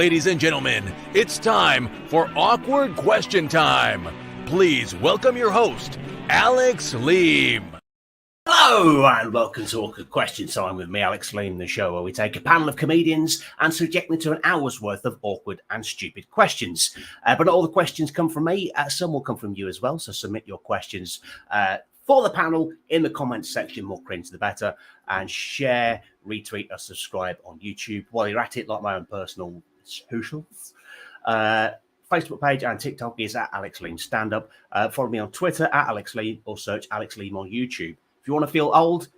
ladies and gentlemen, it's time for Awkward Question Time. Please welcome your host, Alex Leam. Hello and welcome to Awkward Question Time with me, Alex Leam, the show where we take a panel of comedians and subject them to an hour's worth of awkward and stupid questions. But not all the questions come from me, some will come from you as well, so submit your questions for the panel in the comments section, more cringe the better, and share, retweet or subscribe on YouTube. While you're at it, like my own personal socials, Facebook page and TikTok is at Alex Leam Stand Up. Follow me on Twitter at Alex Leam or search Alex Leam on YouTube. If you want to feel old,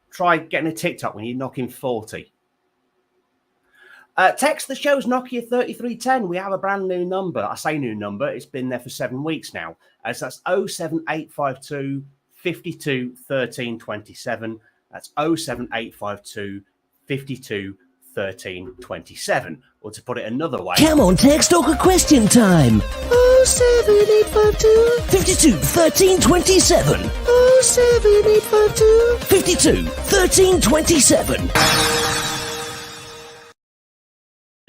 try getting a TikTok when you're knocking 40. Text the show's Nokia 3310. We have a brand new number. I say new number. It's been there for 7 weeks now. So that's 07852 52 13 27. That's 07852 52 13 27. Or to put it another way. Come on, text Awkward Question Time. 07852 52 13 27. 07852 52 13 27.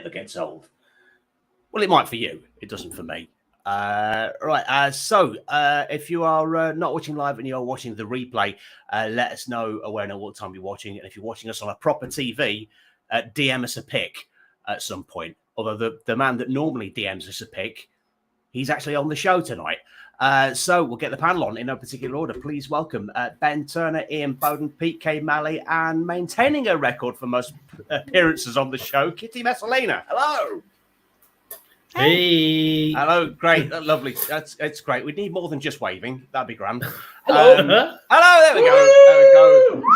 It gets old. Well, it might for you. It doesn't for me. So if you are not watching live and you're watching the replay, let us know what time you're watching. And if you're watching us on a proper TV, DM us a pic at some point. Although the man that normally DMs us a pic, he's actually on the show tonight. So we'll get the panel on in no particular order. Please welcome Ben Turner, Ian Bowden, Pete K. Malley, and maintaining a record for most appearances on the show, Kitty Messalina. Hello. Hey. Hello. Great. Lovely. It's great. We need more than just waving. That'd be grand. Hello. Hello. There we go. There we go.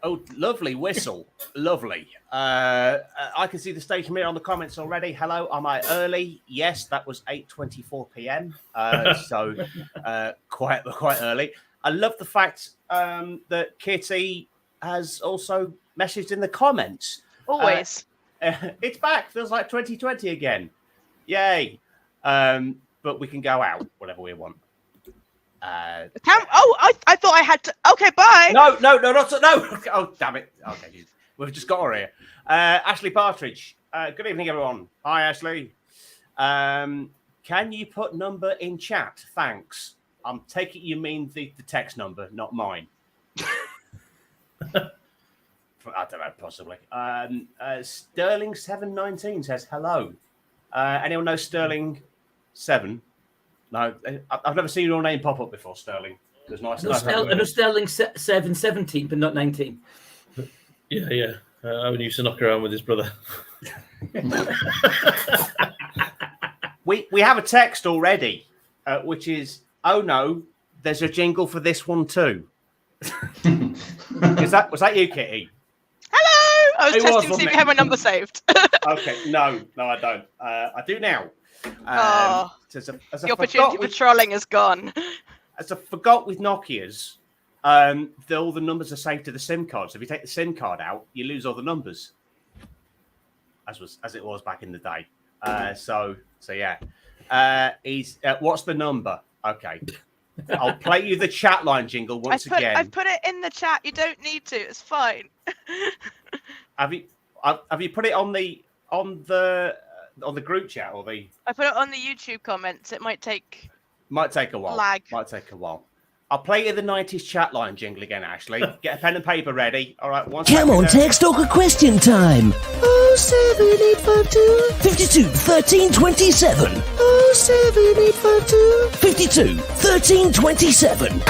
Oh, lovely whistle. Lovely. I can see the station mirror on the comments already. Hello, am I early? Yes, that was 8:24 p.m. So quite early. I love the fact that Kitty has also messaged in the comments. Always. It's back. Feels like 2020 again. Yay. But we can go out whenever we want. I thought I had to. Okay, bye. No. Oh, damn it. Okay, we've just got her here. Ashley Partridge. Good evening, everyone. Hi, Ashley. Can you put number in chat? Thanks. I'm taking you mean the text number, not mine. I don't know, possibly. Sterling 719 says hello. Anyone know Sterling 7? No, I've never seen your name pop up before, Sterling. It was nice. I know Sterling 17, but not 19. Yeah. Owen used to knock around with his brother. We have a text already, which is, oh no, there's a jingle for this one too. Was that you, Kitty? Hello. I was testing to see if you have my number saved. Okay, no, I don't. I do now. The opportunity for trolling is gone. As I forgot with Nokia's, all the numbers are saved to the SIM card. So if you take the SIM card out, you lose all the numbers, as it was back in the day. So yeah. What's the number? Okay, I'll play you the chat line jingle once again. I've put it in the chat. You don't need to. It's fine. Have you put it on the group chat or the? I put it on the YouTube comments. It might take a while. Might take a while. I'll play you the 90s chat line jingle again, Ashley. Get a pen and paper ready. All right. Come on, text Awkward Question Time. 07852 52 13 27. 07852 52 13 27.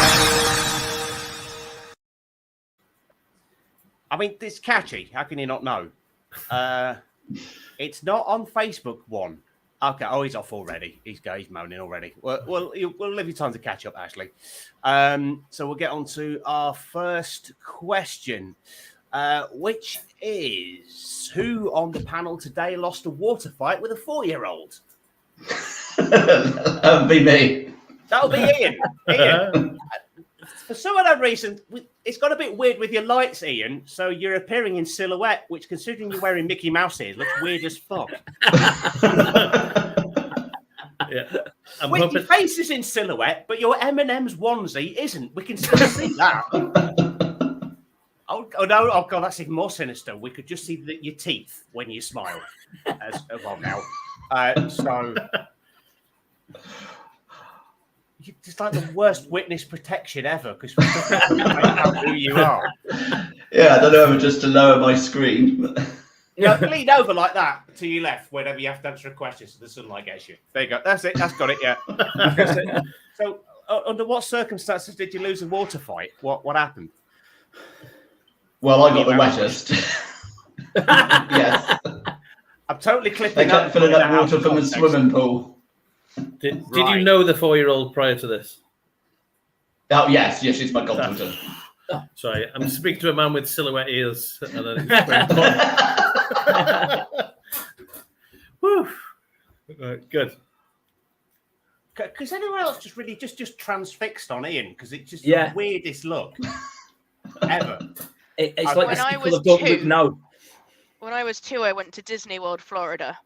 I mean, it's catchy. How can you not know? It's not on Facebook one. Okay. Oh, he's off already. He's moaning already. Well, we'll leave you time to catch up, Ashley. So we'll get on to our first question, which is, who on the panel today lost a water fight with a 4-year-old? That'll be me. That'll be Ian. Ian. For some odd reason, it's got a bit weird with your lights, Ian. So you're appearing in silhouette, which, considering you're wearing Mickey Mouse ears, looks weird as fuck. Yeah, Your face is in silhouette, but your M&M's onesie isn't. We can still see that. Oh no! Oh god, that's even more sinister. We could just see your teeth when you smile. Well, now, so you're just like the worst witness protection ever because we don't know who you are. Yeah, I don't know, just to lower my screen. Lean over like that to your left whenever you have to answer a question so the sunlight gets you. There you go. That's it. That's got it. Yeah. So, under what circumstances did you lose a water fight? What happened? Well, I got the wettest. Yes. I'm totally clipping. They kept filling up water from a swimming pool. Did you know the 4-year-old prior to this? Oh yes, she's my goddaughter. Oh, sorry, I'm speaking to a man with silhouette ears. And Woo. Good. Because anyone else just really just transfixed on Ian because it's just the weirdest look ever. It's like when I was 2. No. When I was 2, I went to Disney World, Florida,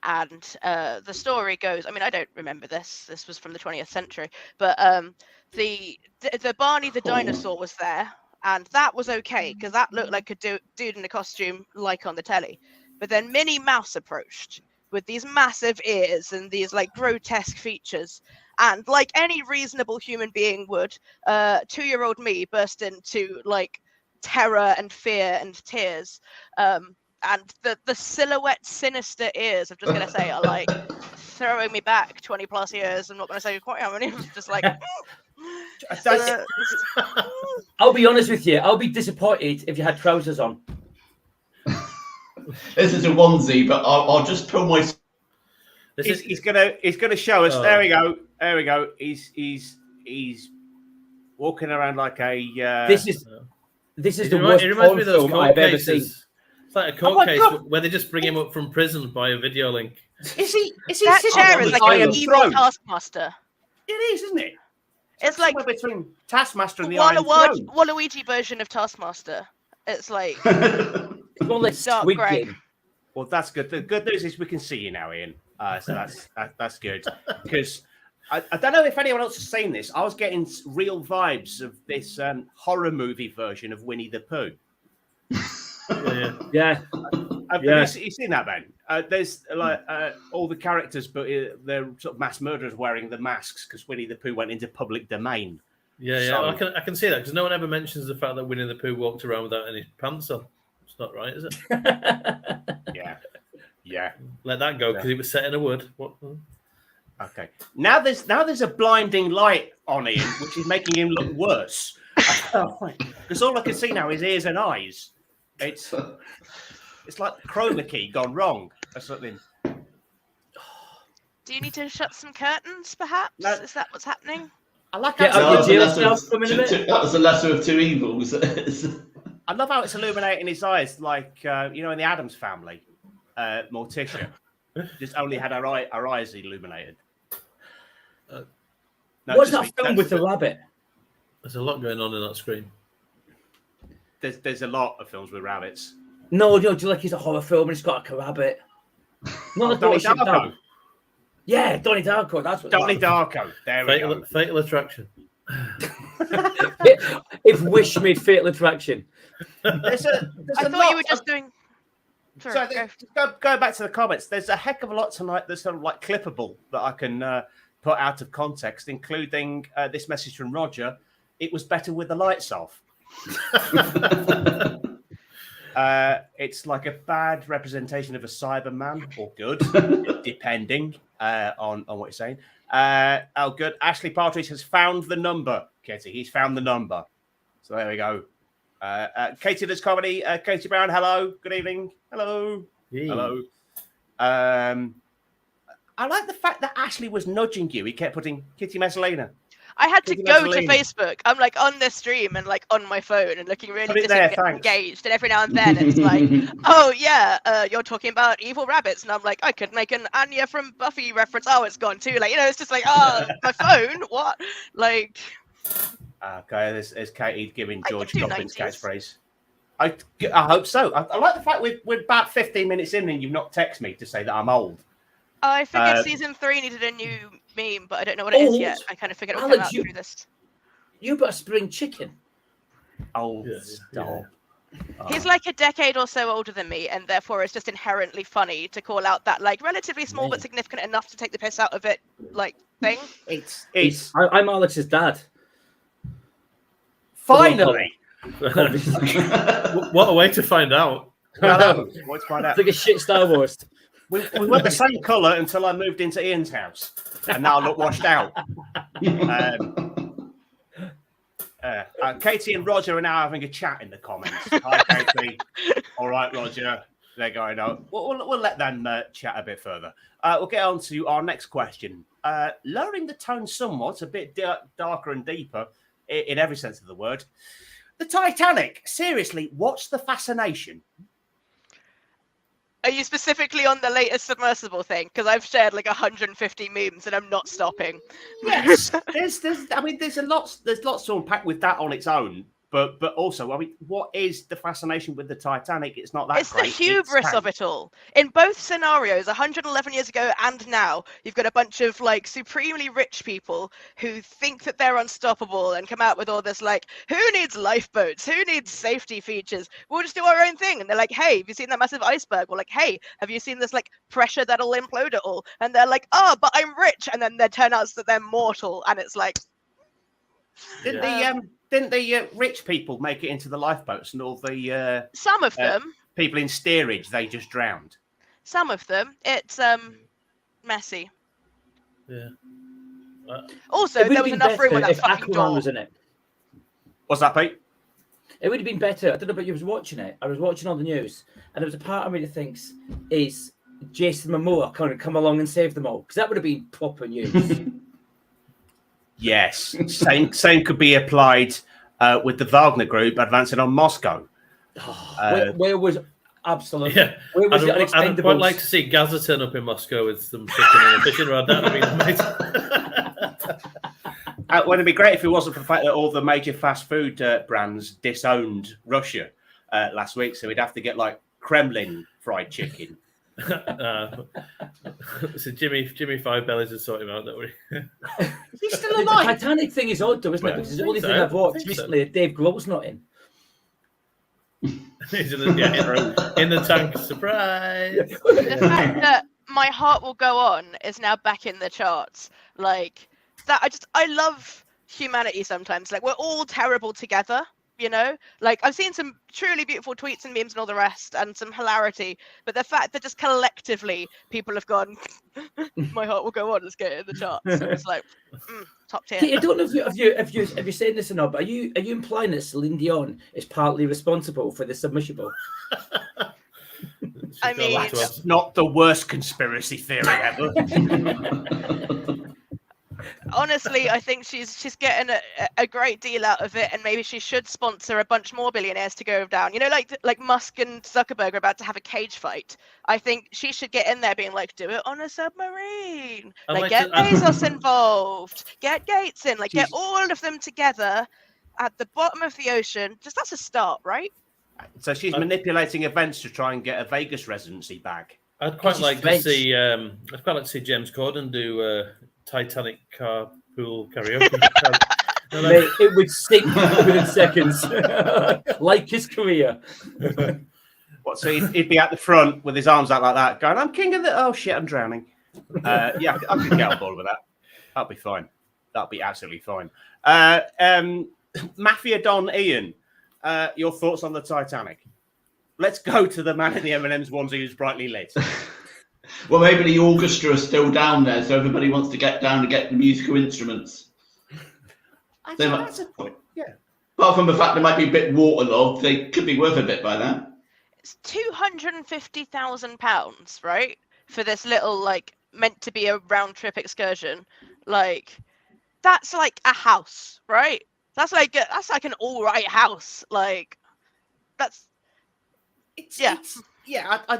and the story goes. I mean, I don't remember this. This was from the 20th century, but the Barney the dinosaur was there, and that was okay because that looked like a dude in a costume, like on the telly. But then Minnie Mouse approached with these massive ears and these like grotesque features, and like any reasonable human being would, 2-year-old me burst into like terror and fear and tears. And the silhouette sinister ears, I'm just going to say, are like throwing me back 20 plus years. I'm not going to say quite how many. It's just like... I'll be honest with you. I'll be disappointed if you had trousers on. This is a onesie, but I'll just pull my... He's gonna show us. Oh. There we go. He's walking around like a... This is the worst porn film I've ever seen. It's like a court case where they just bring him up from prison by a video link. Is he that chair is like an evil Taskmaster. It is, isn't it? It's like between Taskmaster and the Iron Throne. Waluigi version of Taskmaster. It's like it's more like Squid Game. Well, that's good. The good news is we can see you now, Ian. So that's good because I don't know if anyone else has seen this. I was getting real vibes of this horror movie version of Winnie the Pooh. Yeah. Have you seen that, Ben? There's like all the characters, but they're sort of mass murderers wearing the masks because Winnie the Pooh went into public domain. Yeah. So, I can see that because no one ever mentions the fact that Winnie the Pooh walked around without any pants on. It's not right, is it? Yeah. Let that go because he was set in a wood. What? Okay. Now there's a blinding light on Ian, which is making him look worse. Because all I can see now is ears and eyes. It's like chroma key gone wrong or something. Do you need to shut some curtains, perhaps? No. Is that what's happening? I like that was the lesser of two evils. I love how it's illuminating his eyes, like in the Addams Family, Morticia just only had her eyes illuminated. What's that film with the rabbit? There's a lot going on in that screen. There's a lot of films with rabbits. No, do you like it's a horror film and it's got a rabbit? Not Donnie Darko. Yeah, Donnie Darko. That's what. Donnie Darko. There we go. Fatal Attraction. If Wish made Fatal Attraction. I thought you were just doing. Sorry, go back to the comments. There's a heck of a lot tonight that's sort of like clippable that I can put out of context, including this message from Roger. It was better with the lights off. It's like a bad representation of a Cyberman, or good, depending on what you're saying. Good. Ashley Partridge has found the number, Katie. He's found the number. So there we go. Katie does comedy. Katie Brown, hello. Good evening. Hello. Yay. Hello. I like the fact that Ashley was nudging you. He kept putting Kitty Messalina. I had to go to Facebook. I'm like on the stream and like on my phone and looking really disengaged. And every now and then it's like, oh yeah, you're talking about evil rabbits. And I'm like, I could make an Anya from Buffy reference. Oh, it's gone too late. It's just like, oh, my phone. What? Like. Okay, there's Katie giving George Coppin's catchphrase. I hope so. I like the fact we're about 15 minutes in and you've not texted me to say that I'm old. I figured season 3 needed a new meme, but I don't know what it is yet. I kind of figured it would come out through this. You got a spring chicken. Oh, stop. He's like a decade or so older than me, and therefore it's just inherently funny to call out that like relatively small but significant enough to take the piss out of it like thing. I'm Alex's dad. Finally. What a way to find out. Let's find out. It's like a shit Star Wars. We were the same colour until I moved into Ian's house, and now I look washed out. Katie and Roger are now having a chat in the comments. Hi, Katie. All right, Roger. They're going on. We'll let them chat a bit further. We'll get on to our next question. Lowering the tone somewhat, a bit darker and deeper in every sense of the word. The Titanic. Seriously, what's the fascination? Are you specifically on the latest submersible thing? Because I've shared like 150 memes and I'm not stopping. Yes, there's lots to unpack with that on its own. But also, I mean, what is the fascination with the Titanic? It's not that it's great. The hubris of it all. In both scenarios, 111 years ago and now, you've got a bunch of like supremely rich people who think that they're unstoppable and come out with all this like, who needs lifeboats? Who needs safety features? We'll just do our own thing. And they're like, hey, have you seen that massive iceberg? We're like, hey, have you seen this like pressure that'll implode it all? And they're like, oh, but I'm rich. And then they turn out that they're mortal. And it's like, Didn't the rich people make it into the lifeboats, and all the some of them people in steerage, they just drowned? Some of them. It's messy. Yeah. Also, there was enough room on that fucking door. Was in it. What's that, Pete? It would have been better. I don't know about you. Was watching it. I was watching all the news, and there was a part of me that thinks is Jason Momoa kind of come along and save them all, because that would have been proper news. Yes, same could be applied with the Wagner Group advancing on Moscow. Where was absolutely? Yeah, where was I'd quite like to see Gaza turn up in Moscow with some chicken and a fishing rod. That would be amazing. Would it be great if it wasn't for the fact that all the major fast food brands disowned Russia last week, so we'd have to get like Kremlin fried chicken. So Jimmy Five Bellies would sort him out, don't we? He's still alive. The Titanic thing is odd, though, isn't it? Because it's the only thing I've watched recently. Dave Grohl's not in. He's in the tank. Surprise! The fact that My Heart Will Go On is now back in the charts, like that. I love humanity sometimes. Like we're all terrible together. You know, like I've seen some truly beautiful tweets and memes and all the rest and some hilarity, but the fact that just collectively people have gone, My Heart Will Go On, let's get it in the charts. So it's like top tier. I don't know if you're saying this or not, but are you implying that Celine Dion is partly responsible for the submersible? I mean, that's not the worst conspiracy theory ever. Honestly, I think she's getting a great deal out of it, and maybe she should sponsor a bunch more billionaires to go down. You know, like Musk and Zuckerberg are about to have a cage fight. I think she should get in there, being like, do it on a submarine. Get Bezos involved, get Gates in, get all of them together at the bottom of the ocean. Just that's a start, right? So she's manipulating events to try and get a Vegas residency back. I'd quite like to see. I'd quite like to see James Corden do Titanic carpool karaoke. Mate, it would sink within seconds, like his career. What? So he'd be at the front with his arms out like that, going, "I'm king of the." Oh shit, I'm drowning. Yeah, I could get on board with that. That'll be fine. That'll be absolutely fine. Mafia Don Ian, your thoughts on the Titanic? Let's go to the man in the M&M's onesie who's brightly lit. Well, maybe the orchestra is still down there, so everybody wants to get down to get the musical instruments. That's a point. Yeah. Apart from the fact they might be a bit waterlogged, they could be worth a bit by now. It's £250,000, right, for this little meant to be a round trip excursion. That's like a house, right? That's like an all right house. I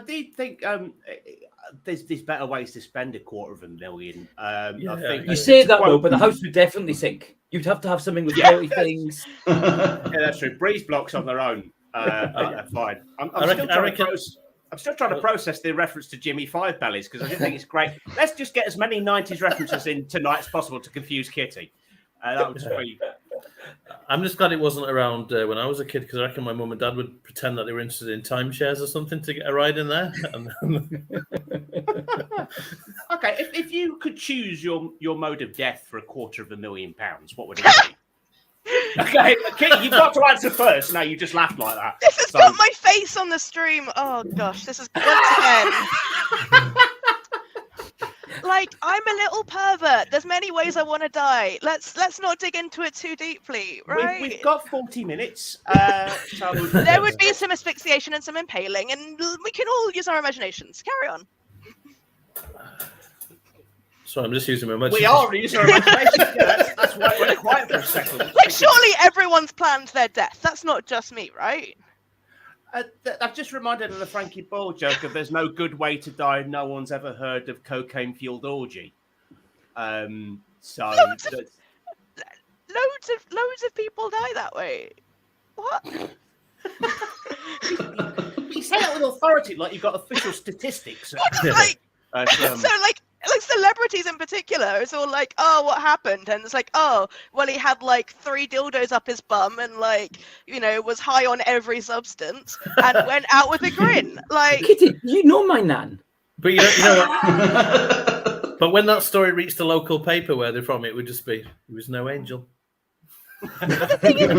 do think there's better ways to spend $250,000. I think you say that though, but the house would definitely sink. You'd have to have something with quality things. Yeah, that's true. Breeze blocks on their own are fine. I'm still trying to process the reference to Jimmy Five Bellies because I just think it's great. Let's just get as many 90s references in tonight as possible to confuse Kitty. That would just be I'm just glad it wasn't around when I was a kid, because I reckon my mum and dad would pretend that they were interested in timeshares or something to get a ride in there. Okay, if you could choose your mode of death for £250,000, what would it be? Okay, you've got to answer first. No, you just laughed like that. This has got my face on the stream. Oh gosh, this is once again. Like, I'm a little pervert. There's many ways I want to die. Let's not dig into it too deeply, right? We've got 40 minutes. There would be some asphyxiation and some impaling, and we can all use our imaginations. Carry on. Sorry, I'm just using my imagination. We are using our imagination. Yeah, that's why we're quiet for a second. Like, surely everyone's planned their death. That's not just me, right? I've just reminded of the Frankie Boyle joke of "There's no good way to die. No one's ever heard of cocaine-fueled orgy." Loads of people die that way. What? You say that with authority, like you've got official statistics. Like celebrities in particular, it's all like, oh, what happened? And it's like, oh, well, he had like 3 dildos up his bum and like, you know, was high on every substance and went out with a grin. Like, Kitty, you know my nan. But you know what? But when that story reached the local paper where they're from, it would just be, he was no angel. The thing is,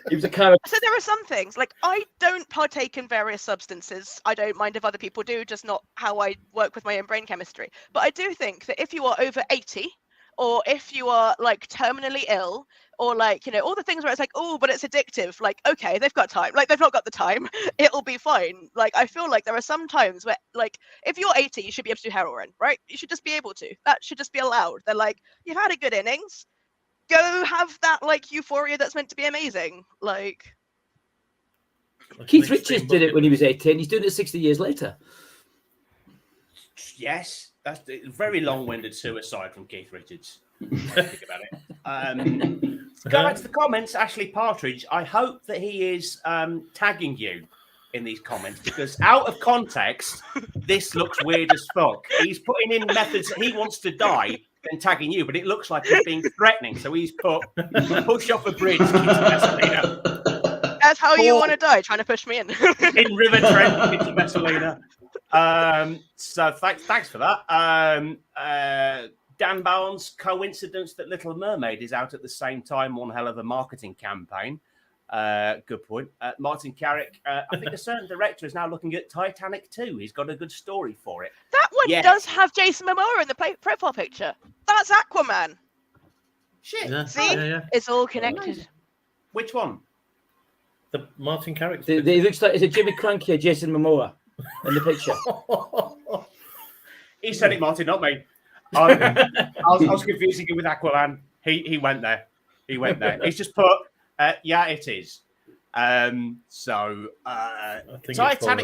He was a character. so there are some things, like, I don't partake in various substances. I don't mind if other people do, just not how I work with my own brain chemistry. But I do think that if you are over 80, or if you are, like, terminally ill, or, like, you know, all the things where it's like, oh, but it's addictive. Like, okay, they've got time. Like, they've not got the time. It'll be fine. Like, I feel like there are some times where, like, if you're 80, you should be able to do heroin, right? You should just be able to. That should just be allowed. They're like, you've had a good innings. Go have that, like, euphoria that's meant to be amazing. Like, Keith Richards did it when he was 18. He's doing it 60 years later. Yes, that's a very long-winded suicide from Keith Richards. Think about it. Go back to the comments. Ashley Partridge, I hope that he is tagging you in these comments, because out of context, this looks weird as fuck. He's putting in methods that he wants to die and tagging you, but it looks like he's being threatening. So he's put push off a bridge. that's how you want to die, trying to push me in. In River Trent into Messalina. So thanks for that. Dan Barnes, coincidence that Little Mermaid is out at the same time. One hell of a marketing campaign. Good point. Martin Carrick, I think a certain director is now looking at Titanic 2. He's got a good story for it. That one does have Jason Momoa in the profile picture. That's Aquaman. Shit. Yeah. See? Yeah. It's all connected. Which one? The Martin Carrick. It looks like, is it Jimmy Cranky or Jason Momoa in the picture? He said it, Martin, not me. I was confusing him with Aquaman. He went there. He went there. He's just put, yeah, it is. Titanic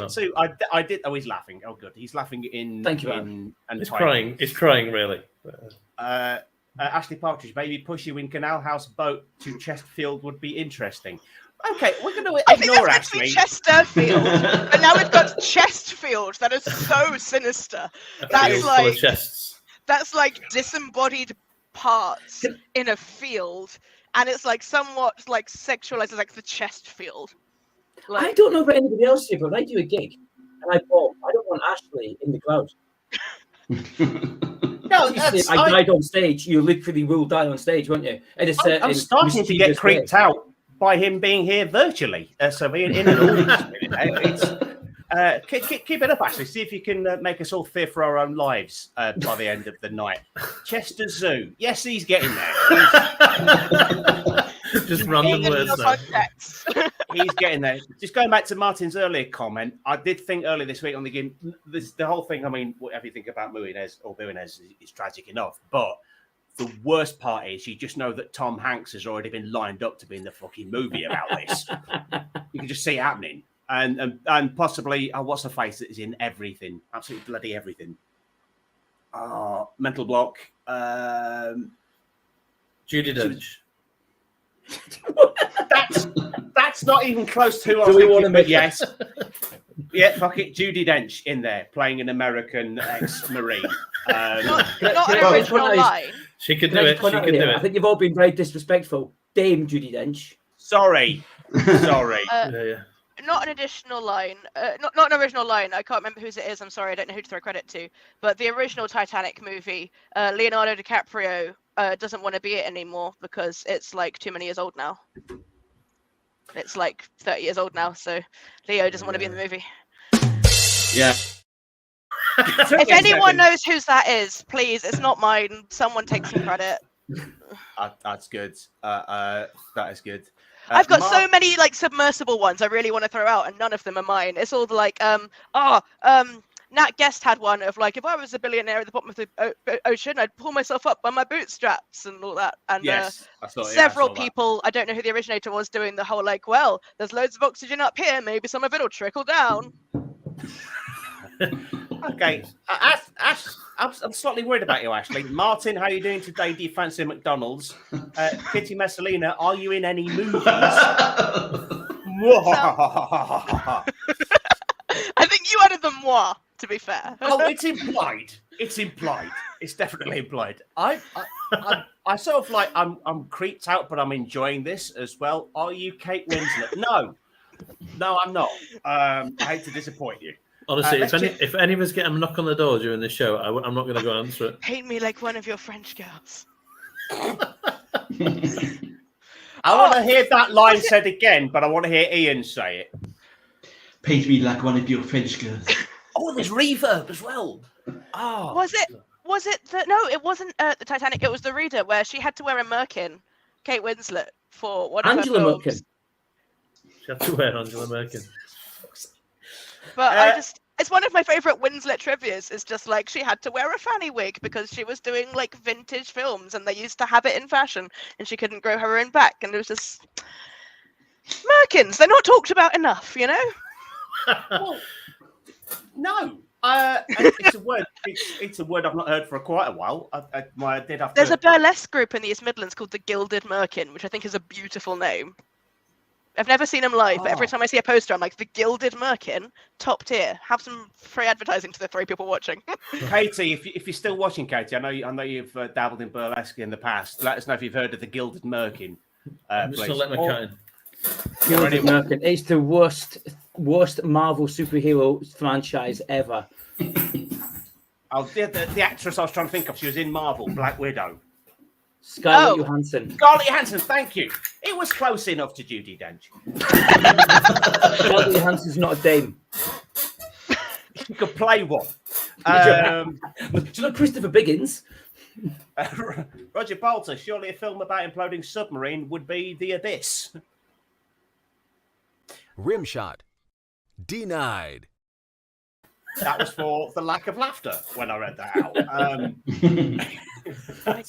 2, I did. Oh, he's laughing. Oh, good. He's laughing in. Thank you, and It's crying. It's crying, really. Ashley Partridge, maybe push you in Canal House boat to Chesterfield would be interesting. Okay, we're going to ignore Ashley. Chesterfield, but now we've got Chestfield. That is so sinister. That's like disembodied parts in a field, and it's like somewhat like sexualized, like the chest field. Like, I don't know about anybody else here, but when I do a gig and I don't want Ashley in the crowd. No, I died on stage. You literally will die on stage, won't you? I'm starting to get creeped out by him being here virtually. So being in an audience, keep it up, Ashley. See if you can make us all fear for our own lives by the end of the night. Chester Zoo. Yes, he's getting there. Just random words there. He's getting there. Just going back to Martin's earlier comment, I did think earlier this week on the game, the whole thing, I mean, whatever you think about Muinez is tragic enough, but the worst part is you just know that Tom Hanks has already been lined up to be in the fucking movie about this. You can just see it happening. And possibly, what's her face that is in everything? Absolutely bloody everything. Mental block. Judi Dench. That's not even close to who I Do was we thinking, want to but make yes. Yeah, fuck it. Judi Dench in there playing an American ex-Marine. not an original line. She could Can I do just it. point She out could do here, I it. think you've all been very disrespectful. Dame Judi Dench. Sorry. Sorry. Yeah. Not an additional line, not an original line. I can't remember whose it is. I'm sorry, I don't know who to throw credit to. But the original Titanic movie, Leonardo DiCaprio doesn't want to be it anymore because it's like too many years old now. It's like 30 years old now, so Leo doesn't want to be in the movie. Yeah. If anyone knows whose that is, please, it's not mine. Someone take some credit. That's good. That is good. I've got so many like submersible ones I really want to throw out, and none of them are mine. It's all like Nat Guest had one of like, if I was a billionaire at the bottom of the ocean, I'd pull myself up by my bootstraps and all that. And yes, I saw, several I saw people, I don't know who the originator was, doing the whole like, well, there's loads of oxygen up here, maybe some of it will trickle down. Okay, I'm slightly worried about you, Ashley. Martin, how are you doing today? Do you fancy a McDonald's? Kitty Messalina, are you in any movies? I think you added the moi, to be fair. Oh, it's implied. It's implied. It's definitely implied. I sort of like I'm creeped out, but I'm enjoying this as well. Are you Kate Winslet? No, I'm not. I hate to disappoint you. Honestly, if any of us get a knock on the door during the show, I'm not going to go answer it. Paint me like one of your French girls. I want to hear that line said again, but I want to hear Ian say it. Paint me like one of your French girls. Oh, there's reverb as well. Oh, Was it no, it wasn't the Titanic, it was the Reader, where she had to wear a merkin, Kate Winslet, for one of Angela her films. Merkin. She had to wear Angela Merkin. But it's one of my favorite Winslet trivias, is just like she had to wear a fanny wig because she was doing like vintage films and they used to have it in fashion and she couldn't grow her own back, and it was just merkins, they're not talked about enough, you know? well, no. It's a word. It's a word I've not heard for quite a while. I did have. There's a burlesque group in the East Midlands called the Gilded Merkin, which I think is a beautiful name. I've never seen them live, but every time I see a poster, I'm like, the Gilded Merkin, top tier. Have some free advertising to the 3 people watching. Katie, if you're still watching, Katie, I know you've dabbled in burlesque in the past. Let us know if you've heard of the Gilded Merkin. I'm just going to let my cut in. Gilded Merkin. It's the worst Marvel superhero franchise ever. The actress I was trying to think of, she was in Marvel, Black Widow. Scarlett Johansson. Scarlett Johansson, thank you. It was close enough to Judi Dench. Scarlett Johansson's not a dame. You could play one. Do you know Christopher Biggins? Roger Bolter, surely a film about imploding submarine would be The Abyss. Rimshot. Denied. That was for the lack of laughter when I read that out. I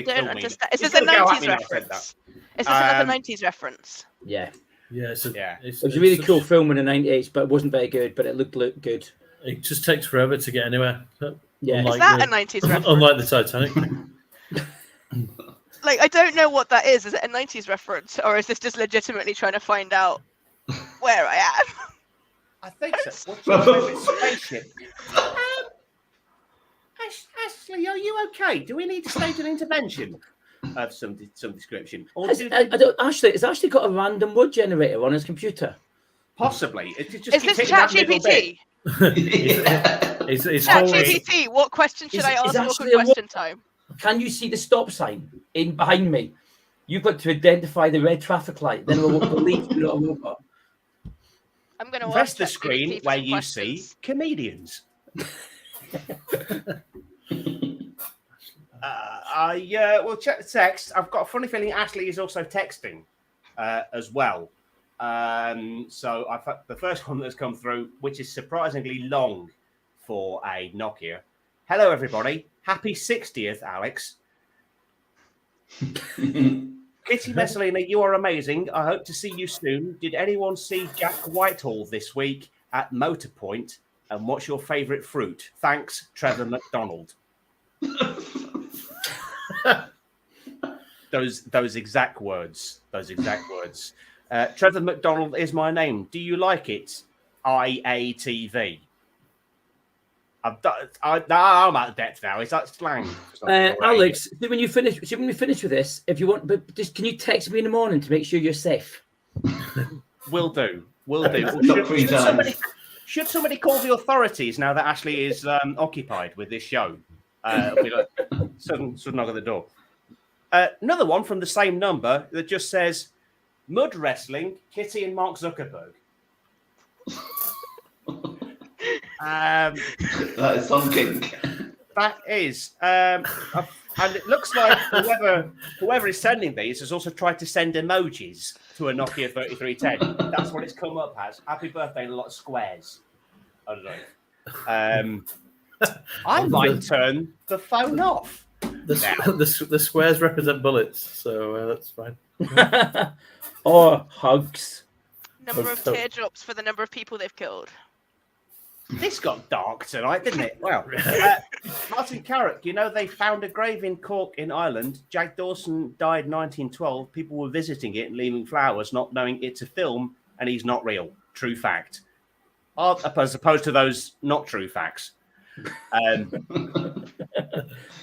don't understand. Is this a 90s reference? Is this another 90s reference? Yeah. Yeah, it was a really cool film in the 90s, but it wasn't very good, but it looked good. It just takes forever to get anywhere. Yeah. Is that a 90s reference? Unlike the Titanic. Like, I don't know what that is. Is it a 90s reference? Or is this just legitimately trying to find out where I am? I think so. What's your favourite spaceship? Ashley, are you okay? Do we need to stage an intervention of some description? Or Ashley, has Ashley got a random word generator on his computer? Possibly. Is this ChatGPT? ChatGPT, what question should I ask for question time? Can you see the stop sign in behind me? You've got to identify the red traffic light. Then we'll believe you're not a robot. I'm going to press the screen where you see comedians. We'll check the text. I've got a funny feeling Ashley is also texting as well. So I've had the first one that's come through, which is surprisingly long for a Nokia. Hello, everybody. Happy 60th, Alex. Kitty Messalina, you are amazing. I hope to see you soon. Did anyone see Jack Whitehall this week at Motorpoint? And what's your favourite fruit? Thanks, Trevor McDonald. Those exact words. Trevor McDonald is my name. Do you like it? IATV. I'm out of depth now. Is that slang? Alex, when you finish with this, if you want, but just can you text me in the morning to make sure you're safe? Will do. Not 3 times. Should somebody call the authorities now that Ashley is occupied with this show? It'll be like sudden knock at the door. Another one from the same number that just says mud wrestling, Kitty and Mark Zuckerberg. That is some kink. That is. And it looks like whoever is sending these has also tried to send emojis to a Nokia 3310. That's what it's come up as. Happy birthday and a lot of squares. I don't know. I might turn the phone off. The squares represent bullets, so that's fine. Or hugs. Number of teardrops for the number of people they've killed. This got dark tonight, didn't it? Well, Martin Carrick, they found a grave in Cork in Ireland. Jack Dawson died 1912. People were visiting it and leaving flowers, not knowing it's a film, and he's not real. True fact. As opposed to those not true facts.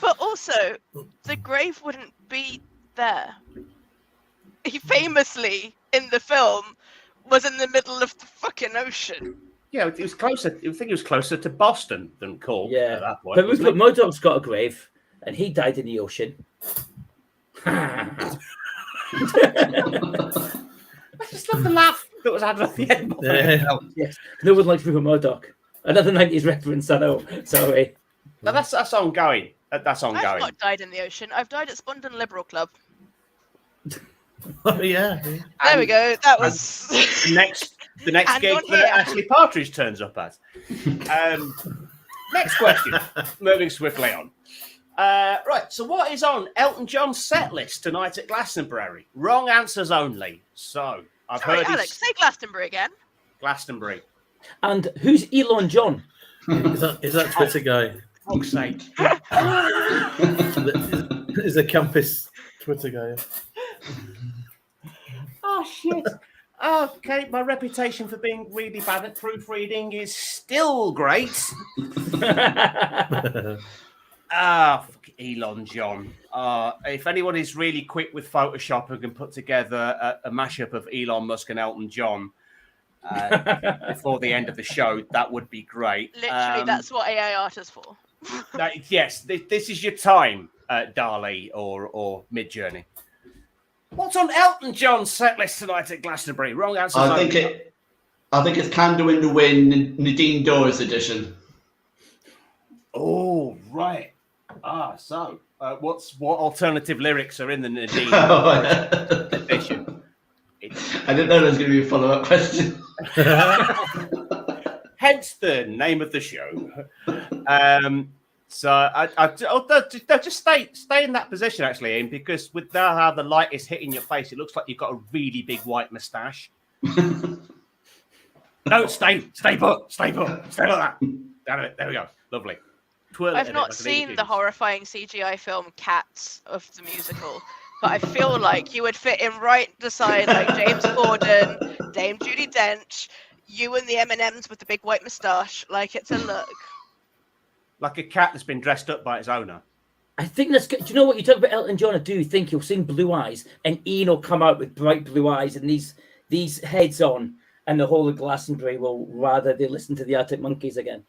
But also, the grave wouldn't be there. He famously, in the film, was in the middle of the fucking ocean. Yeah, it was closer. I think it was closer to Boston than Cork at that point. But Modoc's got a grave, and he died in the ocean. I just love the laugh that was added at the end. Yes, no one likes Rupert Murdoch. Another 90s reference, I know. Sorry. No, that's ongoing. That's ongoing. I've not died in the ocean. I've died at Spondon Liberal Club. Oh yeah. There we go. That was the next gig that Ashley Partridge turns up at. Next question. Moving swiftly on. Right. So, what is on Elton John's set list tonight at Glastonbury? Wrong answers only. So, I've heard. Alex, say Glastonbury again. Glastonbury. And who's Elon John? Is that Twitter guy? For fuck's sake. Is a campus Twitter guy. Oh shit. Okay, my reputation for being really bad at proofreading is still great. Fuck Elon John. If anyone is really quick with Photoshop and can put together a mashup of Elon Musk and Elton John before the end of the show, that would be great. Literally, that's what AI art is for. Yes, this is your time, DALL-E or Midjourney. What's on Elton John's set list tonight at Glastonbury? Wrong answer. I think it's Candle in the Wind, Nadine Dorris edition. Oh right. So what alternative lyrics are in the Nadine edition? I didn't know there was going to be a follow-up question. Hence the name of the show. So I'll just stay in that position actually, Ian, because with how the light is hitting your face, it looks like you've got a really big white moustache. No, stay put, stay like that. Down it. There we go. Lovely. I've not seen the horrifying CGI film Cats of the musical, but I feel like you would fit in right beside like James Corden, Dame Judi Dench, you and the M&Ms with the big white moustache. Like it's a look. Like a cat that's been dressed up by its owner. I think that's good. Do you know what you talk about Elton John? I do think he'll sing Blue Eyes, and Ian will come out with bright blue eyes and these heads on, and the whole of Glastonbury will rather they listen to the Arctic Monkeys again.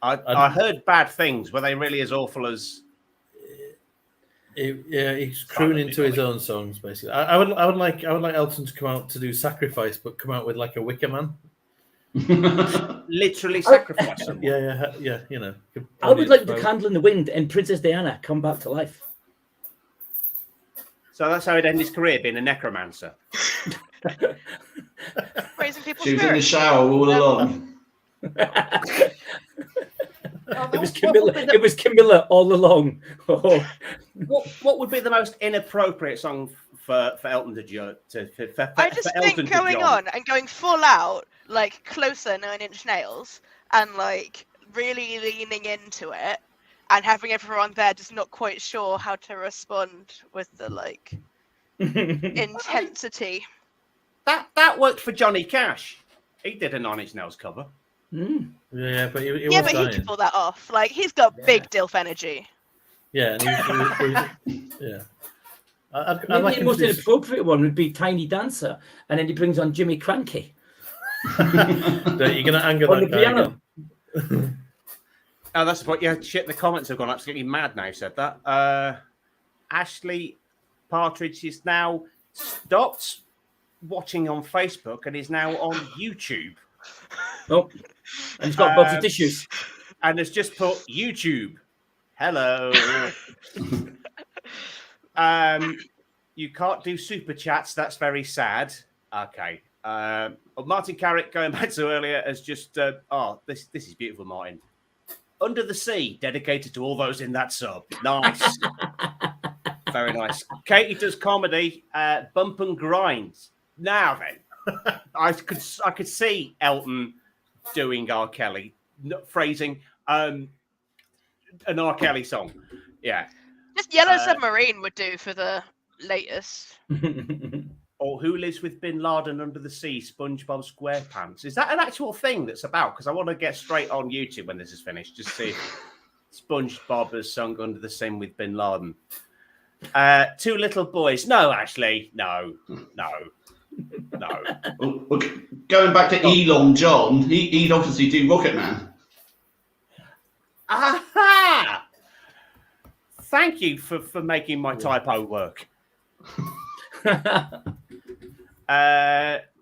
I heard bad things. Were they really as awful as? He's crooning to his own songs, basically. I would like Elton to come out to do Sacrifice, but come out with like a Wicker Man. Literally sacrifice them. Yeah. I would like the Candle in the Wind and Princess Diana come back to life. So that's how he'd end his career, being a necromancer. Praising people's She was in the spirits. shower all along. It was Camilla all along. Oh. What would be the most inappropriate song for Elton to I just think going on and going full out, like closer 9 Inch Nails, and like really leaning into it, and having everyone there just not quite sure how to respond with the like intensity. That worked for Johnny Cash. He did a 9 Inch Nails cover. Yeah, but he was Yeah, but dying. he can pull that off. Like, he's got big DILF energy. Yeah, and he was yeah. I'd Maybe like the him most to do- inappropriate one would be Tiny Dancer, and then he brings on Jimmy Cranky You're going to anger on the that guy piano. again. Oh, that's the point. Yeah, shit, the comments have gone absolutely mad now you said that. Ashley Partridge is now stopped watching on Facebook and is now on YouTube. Oh, and he's got bugs of tissues. And has just put YouTube. Hello. You can't do super chats. That's very sad. Okay. Martin Carrick, going back to earlier, has just this is beautiful, Martin. Under the Sea, dedicated to all those in that sub. Nice. Very nice. Katie does comedy, bump and grind. Now then, I could see Elton doing R. Kelly, phrasing an R. Kelly song. Yeah. Just Yellow Submarine would do for the latest. Or Who Lives with Bin Laden Under the Sea, SpongeBob SquarePants. Is that an actual thing that's about? Because I want to get straight on YouTube when this is finished. Just see if SpongeBob has sung Under the Sea with Bin Laden. Two Little Boys. No, Ashley. No. Well, going back to Elon John, he'd obviously do Rocket Man. Aha! Thank you for making my typo work.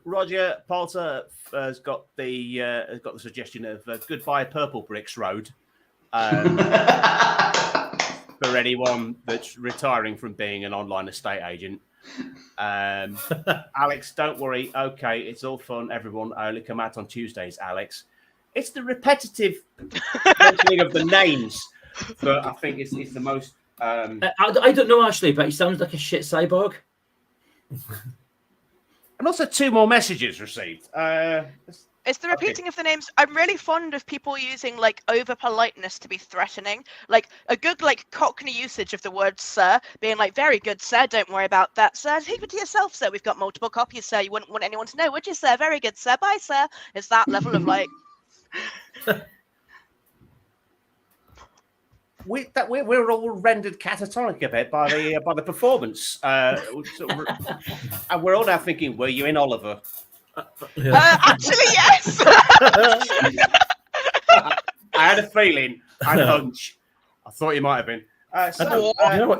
Roger Palter has got the suggestion of Goodbye Purple Bricks Road for anyone that's retiring from being an online estate agent. Alex, don't worry. Okay, it's all fun. Everyone, I only come out on Tuesdays, Alex. It's the repetitive mentioning of the names that I think is the most. I don't know, Ashley, but he sounds like a shit cyborg. And also 2 more messages received. It's the repeating of the names. I'm really fond of people using like over politeness to be threatening. Like a good like Cockney usage of the word sir, being like, very good, sir, don't worry about that, sir. Keep it to yourself, sir. We've got multiple copies, sir. You wouldn't want anyone to know, would you, sir? Very good, sir. Bye, sir. It's that level of like we're all rendered catatonic a bit by the performance, and we're all now thinking, were you in Oliver? actually, yes. I had a feeling, I had a hunch. I thought you might have been. Do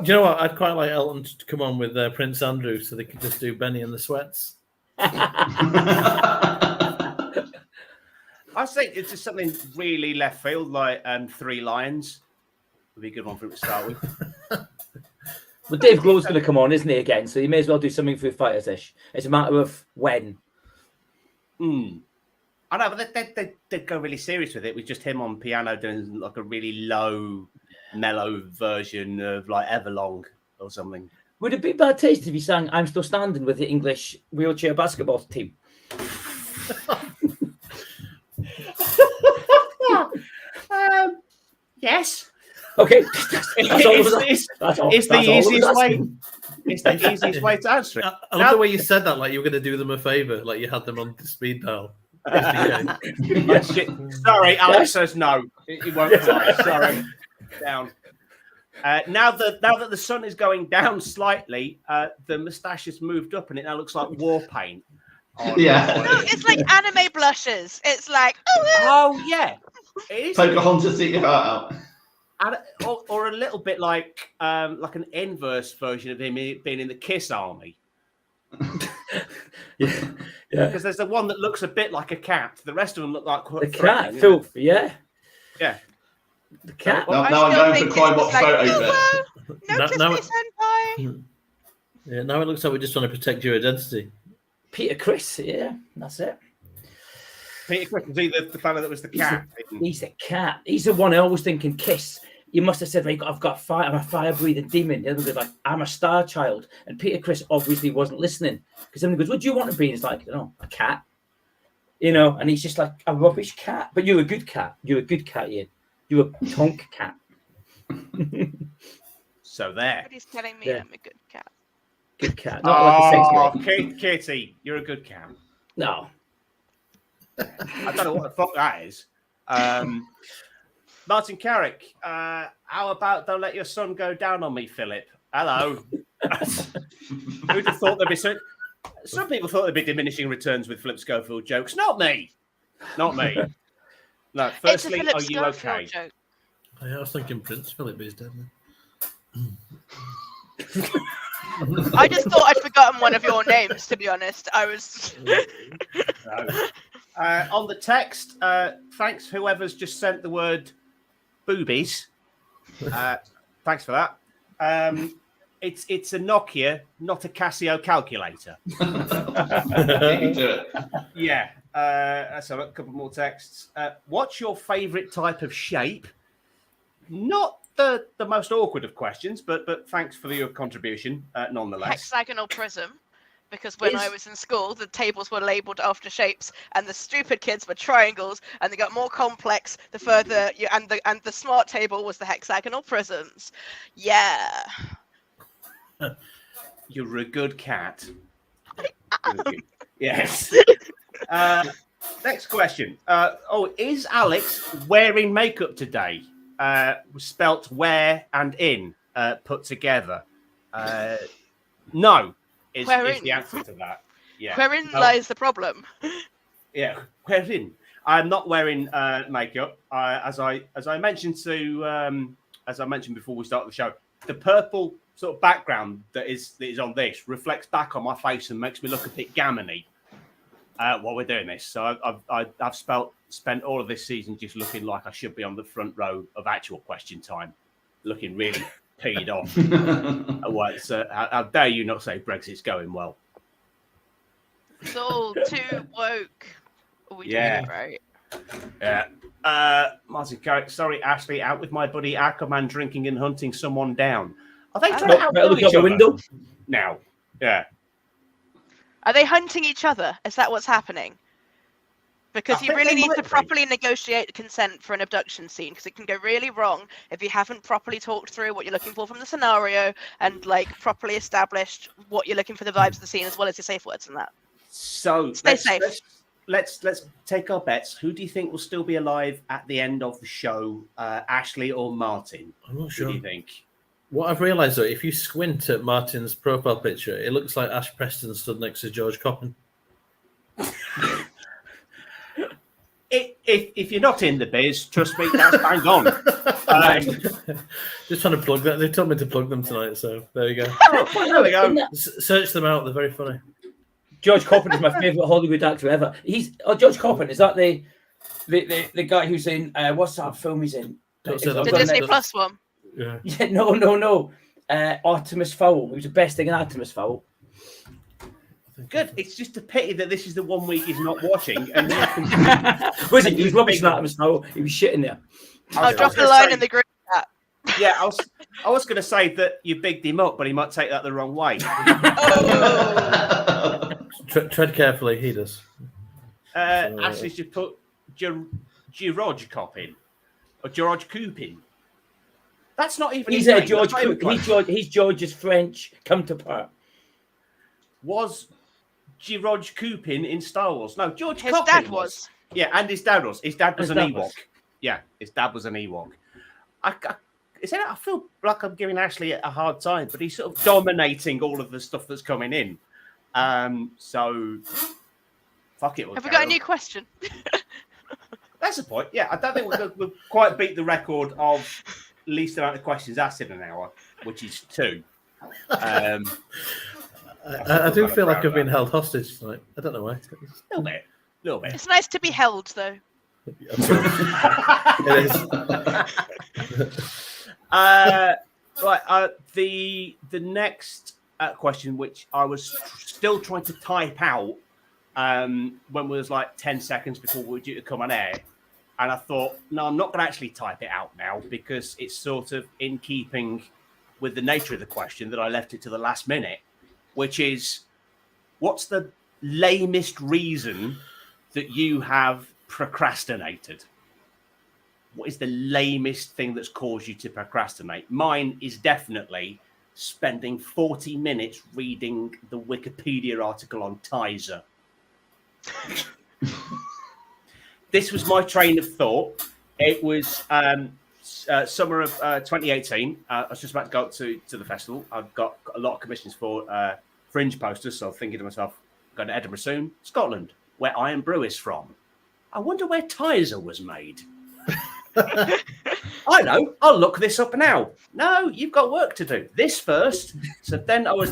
you know what? I'd quite like Elton to come on with Prince Andrew, so they could just do Benny and the Sweats. I think it's just something really left field, like Three Lions would be a good one for it to start with. Well, Dave Glow's going to come on, isn't he, again? So you may as well do something Foo Fighters-ish. It's a matter of when. I know, but they'd go really serious with it, with just him on piano doing like a really low, mellow version of like Everlong or something. Would it be bad taste if he sang I'm Still Standing with the English wheelchair basketball team? Yes. Okay. It's the easiest way. It's the easiest way to answer it. I love the way you said that, like you were going to do them a favour, like you had them on speed dial. Sorry, Alex says no. It won't fly. Sorry. Down. Now that the sun is going down slightly, the moustache has moved up and it now looks like war paint. Yeah. No, it's like anime blushes. It's like, oh yeah. It is. Pocahontas, eat your heart out. Or a little bit like an inverse version of him being in the Kiss Army. Yeah. Because there's the one that looks a bit like a cat. The rest of them look like the cat, filth. Yeah. The cat. Now I'm going for Crime Watch photo bit. Notice me, senpai. Yeah, now it looks like we're just trying to protect your identity. Peter Criss, yeah, that's it. Peter Criss was either the fella that was the cat. He's a cat. He's the one I always thinking Kiss. You must have said, I've got fire. I'm a fire-breathing demon. The other goes like, I'm a star child. And Peter Criss obviously wasn't listening because somebody goes, "What do you want to be?" And it's like, a cat. And he's just like a rubbish cat. But you're a good cat. You're a good cat, Ian. You're a tonk cat. So there. He's telling me I'm a good cat. Good cat. Not like a sex Katie, you're a good cat. No. I don't know what the fuck that is. Martin Carrick, how about don't let your son go down on me, Philip? Hello. Who'd have thought there'd be some people thought there'd be diminishing returns with Philip Schofield jokes. Not me. Not me. No, firstly, it's a Philip are you Schofield okay? joke. I was thinking Prince Philip, but he's dead now. I just thought I'd forgotten one of your names, to be honest. I was. No. On the text, thanks whoever's just sent the word boobies. Thanks for that. It's a Nokia, not a Casio calculator. You do it. Yeah. So a couple more texts. What's your favourite type of shape? Not the most awkward of questions, but thanks for your contribution nonetheless. Hexagonal prism. Because when I was in school, the tables were labelled after shapes, and the stupid kids were triangles, and they got more complex the further you. And the smart table was the hexagonal prisms. Yeah. You're a good cat. Yes. Next question. Is Alex wearing makeup today? Spelt wear and in put together. No. Is the answer to that? Yeah. Wherein lies the problem? Yeah, wherein? I'm not wearing makeup. As I mentioned before we started the show, the purple sort of background that is on this reflects back on my face and makes me look a bit gammony while we're doing this. So I've spent all of this season just looking like I should be on the front row of actual question time, looking really peed off. So how dare you not say Brexit's going well? It's all too woke. Are we doing it right? Yeah. Martin Carrick, sorry, Ashley, out with my buddy Aquaman drinking and hunting someone down. Are they trying to outdo each other window now? Yeah. Are they hunting each other? Is that what's happening? Because you really need to properly negotiate consent for an abduction scene, because it can go really wrong if you haven't properly talked through what you're looking for from the scenario and properly established what you're looking for the vibes of the scene, as well as your safe words and that. So stay safe. Let's take our bets. Who do you think will still be alive at the end of the show, Ashley or Martin? I'm not sure. Who do you think? What I've realised, though, if you squint at Martin's profile picture, it looks like Ash Preston stood next to George Coppin. If you're not in the biz, trust me, that's bang on. Just trying to plug that. They told me to plug them tonight, so there you go. There we go. Search them out. They're very funny. George Coppin is my favourite Hollywood actor ever. George Coppin, is that the guy who's in what's that film he's in? The Disney Plus one. Yeah. No. Artemis Fowl. He was the best thing in Artemis Fowl. Good. It's just a pity that this is the 1 week he's not watching. And was he? He was rubbish in Artemis Fowl. He was shitting there. I'll drop a line in the group chat. Yeah, I was going to say that you bigged him up, but he might take that the wrong way. Tread carefully. He does. Ashley should put George Coppin or George Coopin. That's not even. He's George. He's George's French counterpart. Was George Coopin in Star Wars? No, George. His Coppin dad was. Yeah, and his dad was. His dad was an Ewok. Yeah, his dad was an Ewok. I feel like I'm giving Ashley a hard time, but he's sort of dominating all of the stuff that's coming in. So fuck it. Have we got a new question? That's the point. Yeah, I don't think we'll quite beat the record of least amount of questions asked in an hour, which is 2. I do feel like I've been held hostage tonight. I don't know why. A little bit. It's nice to be held, though. It is. The next question, which I was still trying to type out when it was 10 seconds before we were due to come on air, and I thought, no, I'm not going to actually type it out now because it's sort of in keeping with the nature of the question that I left it to the last minute, which is, what's the lamest reason that you have procrastinated? What is the lamest thing that's caused you to procrastinate? Mine is definitely spending 40 minutes reading the Wikipedia article on Tizer. this was my train of thought. It was summer of 2018. I was just about to go up to the festival. I've got a lot of commissions for fringe posters, so I'm thinking to myself, going to Edinburgh soon, Scotland, where Iron Brew is from. I wonder where Tizer was made. I know. I'll look this up now. No, you've got work to do. This first. So then I was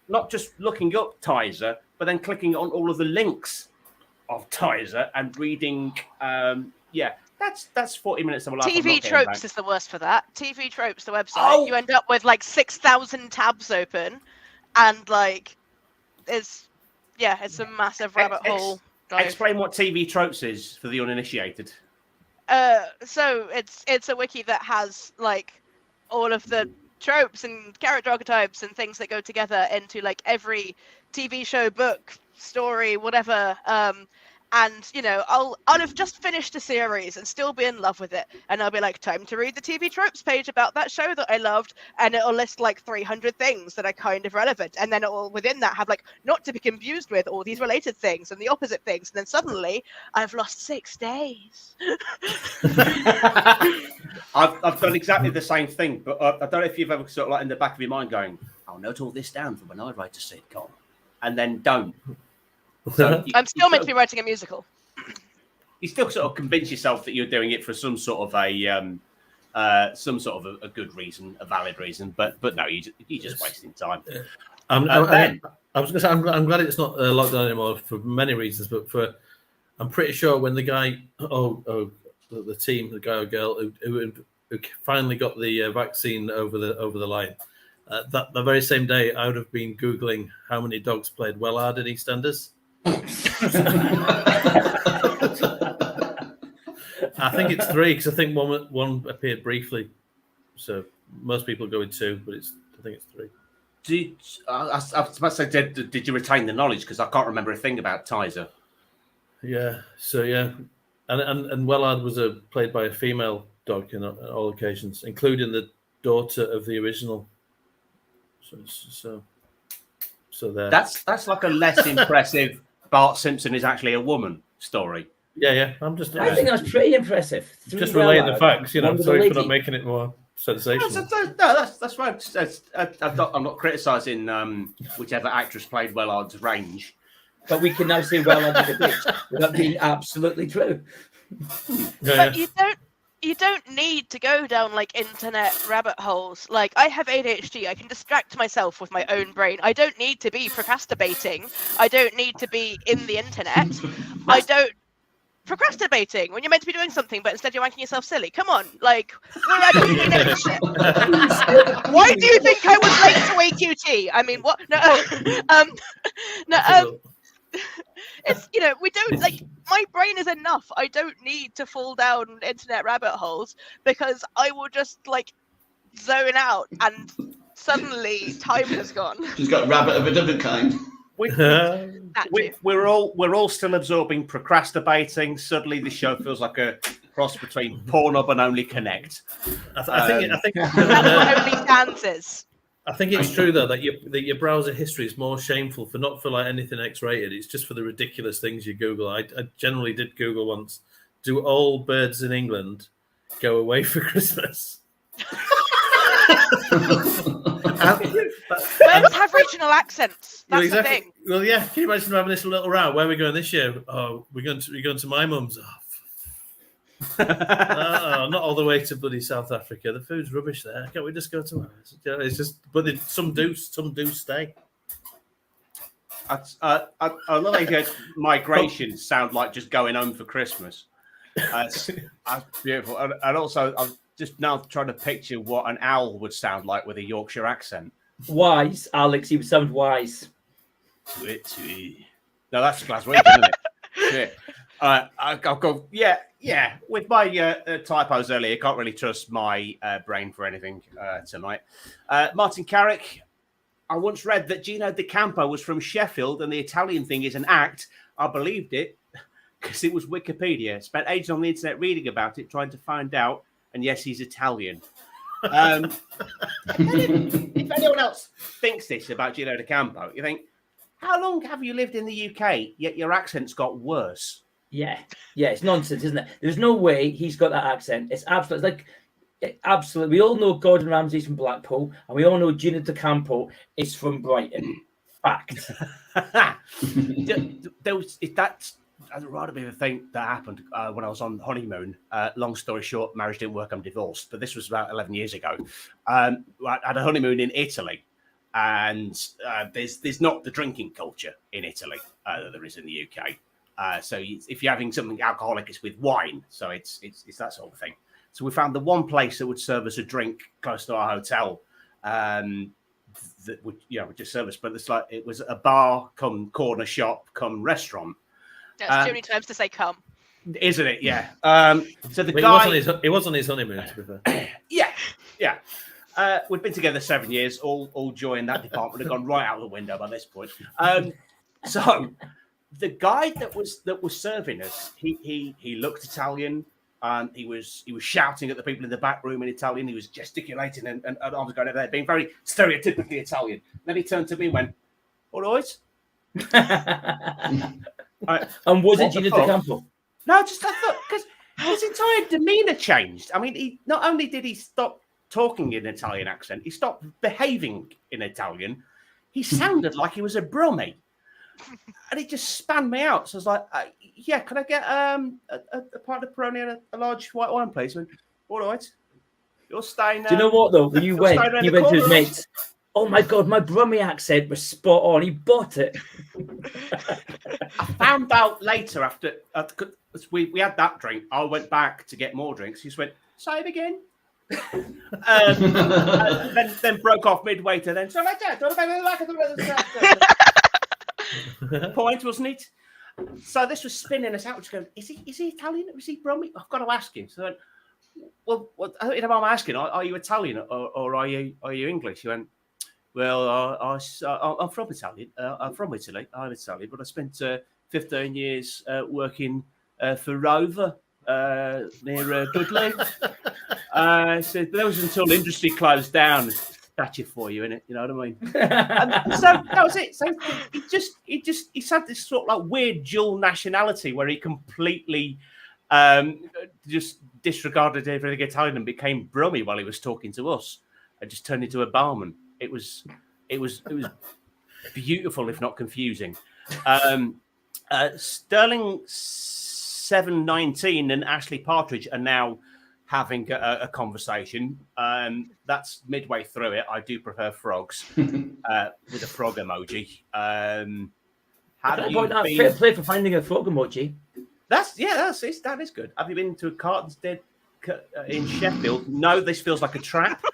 not just looking up Tizer, but then clicking on all of the links of Tizer and reading. That's 40 minutes of my life. TV Tropes is the worst for that. TV Tropes, the website. You end up with like 6,000 tabs open, and like it's a massive rabbit hole. Explain what TV Tropes is for the uninitiated. So it's a wiki that has like all of the tropes and character archetypes and things that go together into like every TV show, book, story, whatever. And I'll have just finished a series and still be in love with it, and I'll be like, time to read the TV Tropes page about that show that I loved, and it'll list like 300 things that are kind of relevant, and then it'll within that have like not to be confused with all these related things and the opposite things, and then suddenly I've lost 6 days. I've done exactly the same thing, but I don't know if you've ever sort of like in the back of your mind going, I'll note all this down for when I write a sitcom, and then don't. So I'm still meant to be writing a musical. You still sort of convince yourself that you're doing it for some sort of a good reason, a valid reason, but no, you're just wasting time. I was going to say I'm glad it's not locked down anymore for many reasons, but I'm pretty sure when the guy, the team, the guy or girl who finally got the vaccine over the line, that the very same day I would have been Googling how many dogs played Wellard in EastEnders. I think it's 3 because I think one appeared briefly, so most people go with 2, but I think it's 3. I was about to say, did you retain the knowledge? Because I can't remember a thing about Tizer. Yeah, so yeah, and Wellard was played by a female dog on all occasions, including the daughter of the original. So there. That's like a less impressive Bart Simpson is actually a woman story. Yeah. I think that's pretty impressive. Just relating the facts, sorry for not making it more sensational. That's right. I'm not criticising whichever actress played Wellard's range. But we can now say Wellard as a bitch without being absolutely true. But you don't need to go down like internet rabbit holes. Like, I have ADHD. I can distract myself with my own brain. I don't need to be procrastinating. I don't need to be in the internet. Procrastinating when you're meant to be doing something, but instead you're making yourself silly. Come on, like, why do you think I was late to AQT? I mean, what? It's we don't like, my brain is enough. I don't need to fall down internet rabbit holes because I will just like zone out and suddenly time has gone. She's got a rabbit of a different kind. We're all still absorbing procrastinating. Suddenly the show feels like a cross between Pornhub and Only Connect. I think that's what OnlyFans is. I think it's true though that your browser history is more shameful not for like anything X-rated. It's just for the ridiculous things you Google. I generally did Google once: do all birds in England go away for Christmas? Birds have regional accents. That's the thing. Well, yeah. Can you imagine having this little row? Where are we going this year? Oh, we're going to my mum's. Not all the way to bloody South Africa. The food's rubbish there. Can't we just go to ours? It's just, but some do stay. I love how migrations sound like just going home for Christmas. That's beautiful. And also, I'm just now trying to picture what an owl would sound like with a Yorkshire accent. Wise, Alex. He would sound wise. No, that's Glaswegian, isn't it? I'll go. Yeah. With my typos earlier, can't really trust my brain for anything tonight. Martin Carrick, I once read that Gino De Campo was from Sheffield and the Italian thing is an act. I believed it because it was Wikipedia. Spent ages on the internet reading about it, trying to find out. And yes, he's Italian. If anyone else thinks this about Gino De Campo, you think, how long have you lived in the UK, yet your accent's got worse? Yeah, it's nonsense, isn't it? There's no way he's got that accent. It's absolutely absolutely. We all know Gordon Ramsay's from Blackpool, and we all know Gina DeCampo is from Brighton. Fact. That's rather be the thing that happened when I was on honeymoon. Long story short, marriage didn't work. I'm divorced, but this was about 11 years ago. I had a honeymoon in Italy, and there's not the drinking culture in Italy that there is in the UK. So if you're having something alcoholic, it's with wine. So it's that sort of thing. So we found the one place that would serve us a drink close to our hotel. That would just serve us, but it was a bar, come corner shop, come restaurant. That's too many times to say "come," isn't it? Yeah. So the It guy, was on his honeymoon. To be fair. yeah. We've been together 7 years. All joy in that department had gone right out the window by this point. So the guy that was serving us, he looked Italian. He was shouting at the people in the back room in Italian. He was gesticulating and I was going over there, being very stereotypically Italian. Then he turned to me and went, "All right." And was it Gina DeCampo? No, I thought because his entire demeanour changed. I mean, he not only did he stop talking in Italian accent, he stopped behaving in Italian. He sounded like he was a Brummie. And it just spanned me out. So I was like, "Yeah, can I get a pint of Peroni and a large white wine, please?" And, "All right, you're staying." Do you know what though? When you went to his mates. Oh my God, my Brummie accent was spot on. He bought it. I found out later after we had that drink. I went back to get more drinks. He just went, "Say it again." Then broke off midway to then. So like that. Point, wasn't it? So this was spinning us out. Just going, is he Italian? Is he Brummie? I've got to ask him. So I went, well, I'm asking, are you Italian or are you English? He went, "Well, I'm from Italian. I'm from Italy. I'm Italian, but I spent 15 years working for Rover near Dudley." So that was until industry closed down. That's it for you, innit? You know what I mean? And so that was it. So he had this sort of like weird dual nationality where he completely just disregarded everything Italian and became Brummie while he was talking to us and just turned into a barman. It was beautiful, if not confusing. Sterling 719 and Ashley Partridge are now having a conversation. That's midway through it. I do prefer frogs with a frog emoji. Fair play for finding a frog emoji. That is good. Have you been to a Carton's Dead in Sheffield? No, this feels like a trap.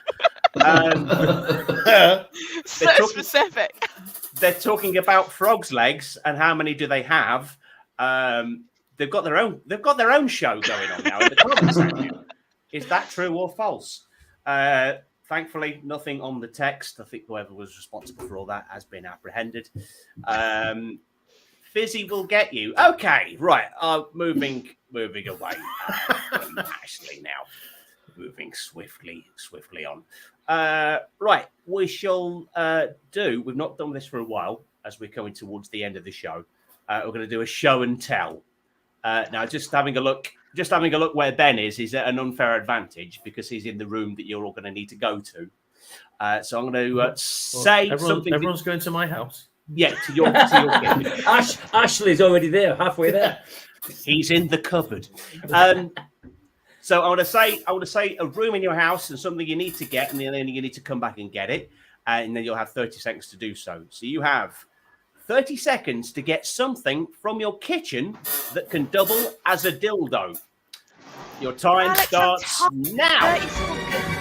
So specific. They're talking about frogs' legs and how many do they have. They've got their own show going on now in the comments section. Is that true or false? Thankfully, nothing on the text. I think whoever was responsible for all that has been apprehended. Fizzy will get you. Okay, right. Moving away from Ashley now. Moving swiftly on. Right, we shall do. We've not done this for a while as we're coming towards the end of the show. We're going to do a show and tell. Now, just having a look where Ben is at an unfair advantage because he's in the room that you're all going to need to go to. So I'm going to say something. Everyone's going to my house. Yeah, to your kitchen. Ashley's already there, halfway there. He's in the cupboard. So I want to say a room in your house and something you need to get, and then you need to come back and get it, and then you'll have 30 seconds to do so. So you have 30 seconds to get something from your kitchen that can double as a dildo. Your time Alex, starts now. 30 seconds.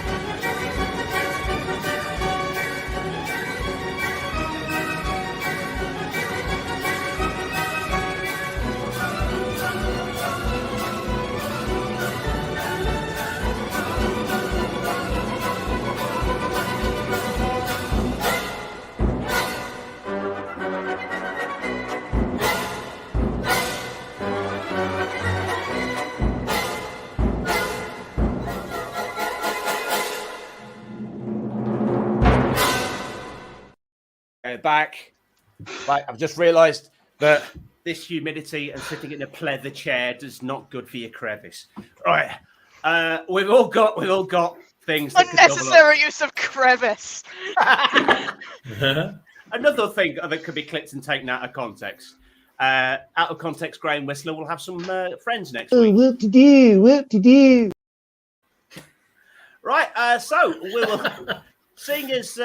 Back. Right, I've just realised that this humidity and sitting in a pleather chair does not good for your crevice. Right. We've all got things that Unnecessary use of crevice. Another thing that could be clipped and taken out of context. Out of context, Graham Whistler will have some friends next week. What to do? Right, so we will. Seeing as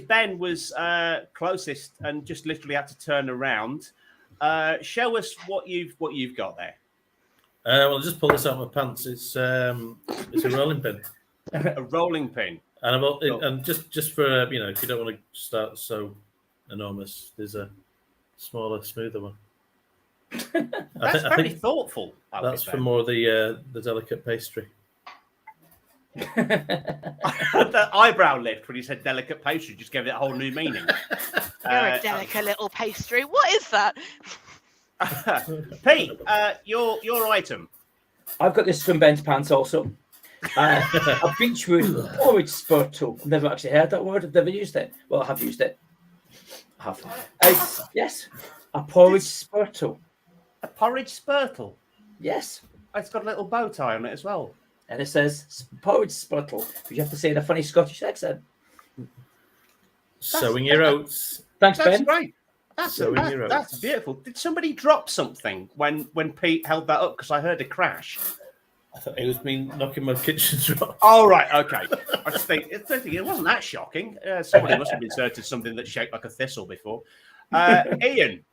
Ben was closest and just literally had to turn around, show us what you've got there. Well, I'll just pull this out of my pants. It's a rolling pin. A rolling pin. And just for if you don't want to start so enormous, there's a smaller, smoother one. That's very thoughtful. That's for more the delicate pastry. The eyebrow lift when you said delicate pastry just gave it a whole new meaning. You're a delicate little pastry. What is that? Pete, your item. I've got this from Ben's pants also. A beechwood porridge spurtle. I've never actually heard that word. I've never used it. Well, I have used it. I have. Yes, a porridge spurtle. A porridge spurtle? Yes. It's got a little bow tie on it as well. And it says porridge spurtle, but you have to say in a funny Scottish accent. Sowing your oats. Thanks, That's Ben. great. That's beautiful. Did somebody drop something when Pete held that up? Because I heard a crash. I thought it was me knocking my kitchen drawer. Oh, right, okay. I just think it wasn't that shocking. Somebody must have inserted something that shaped like a thistle before. Ian.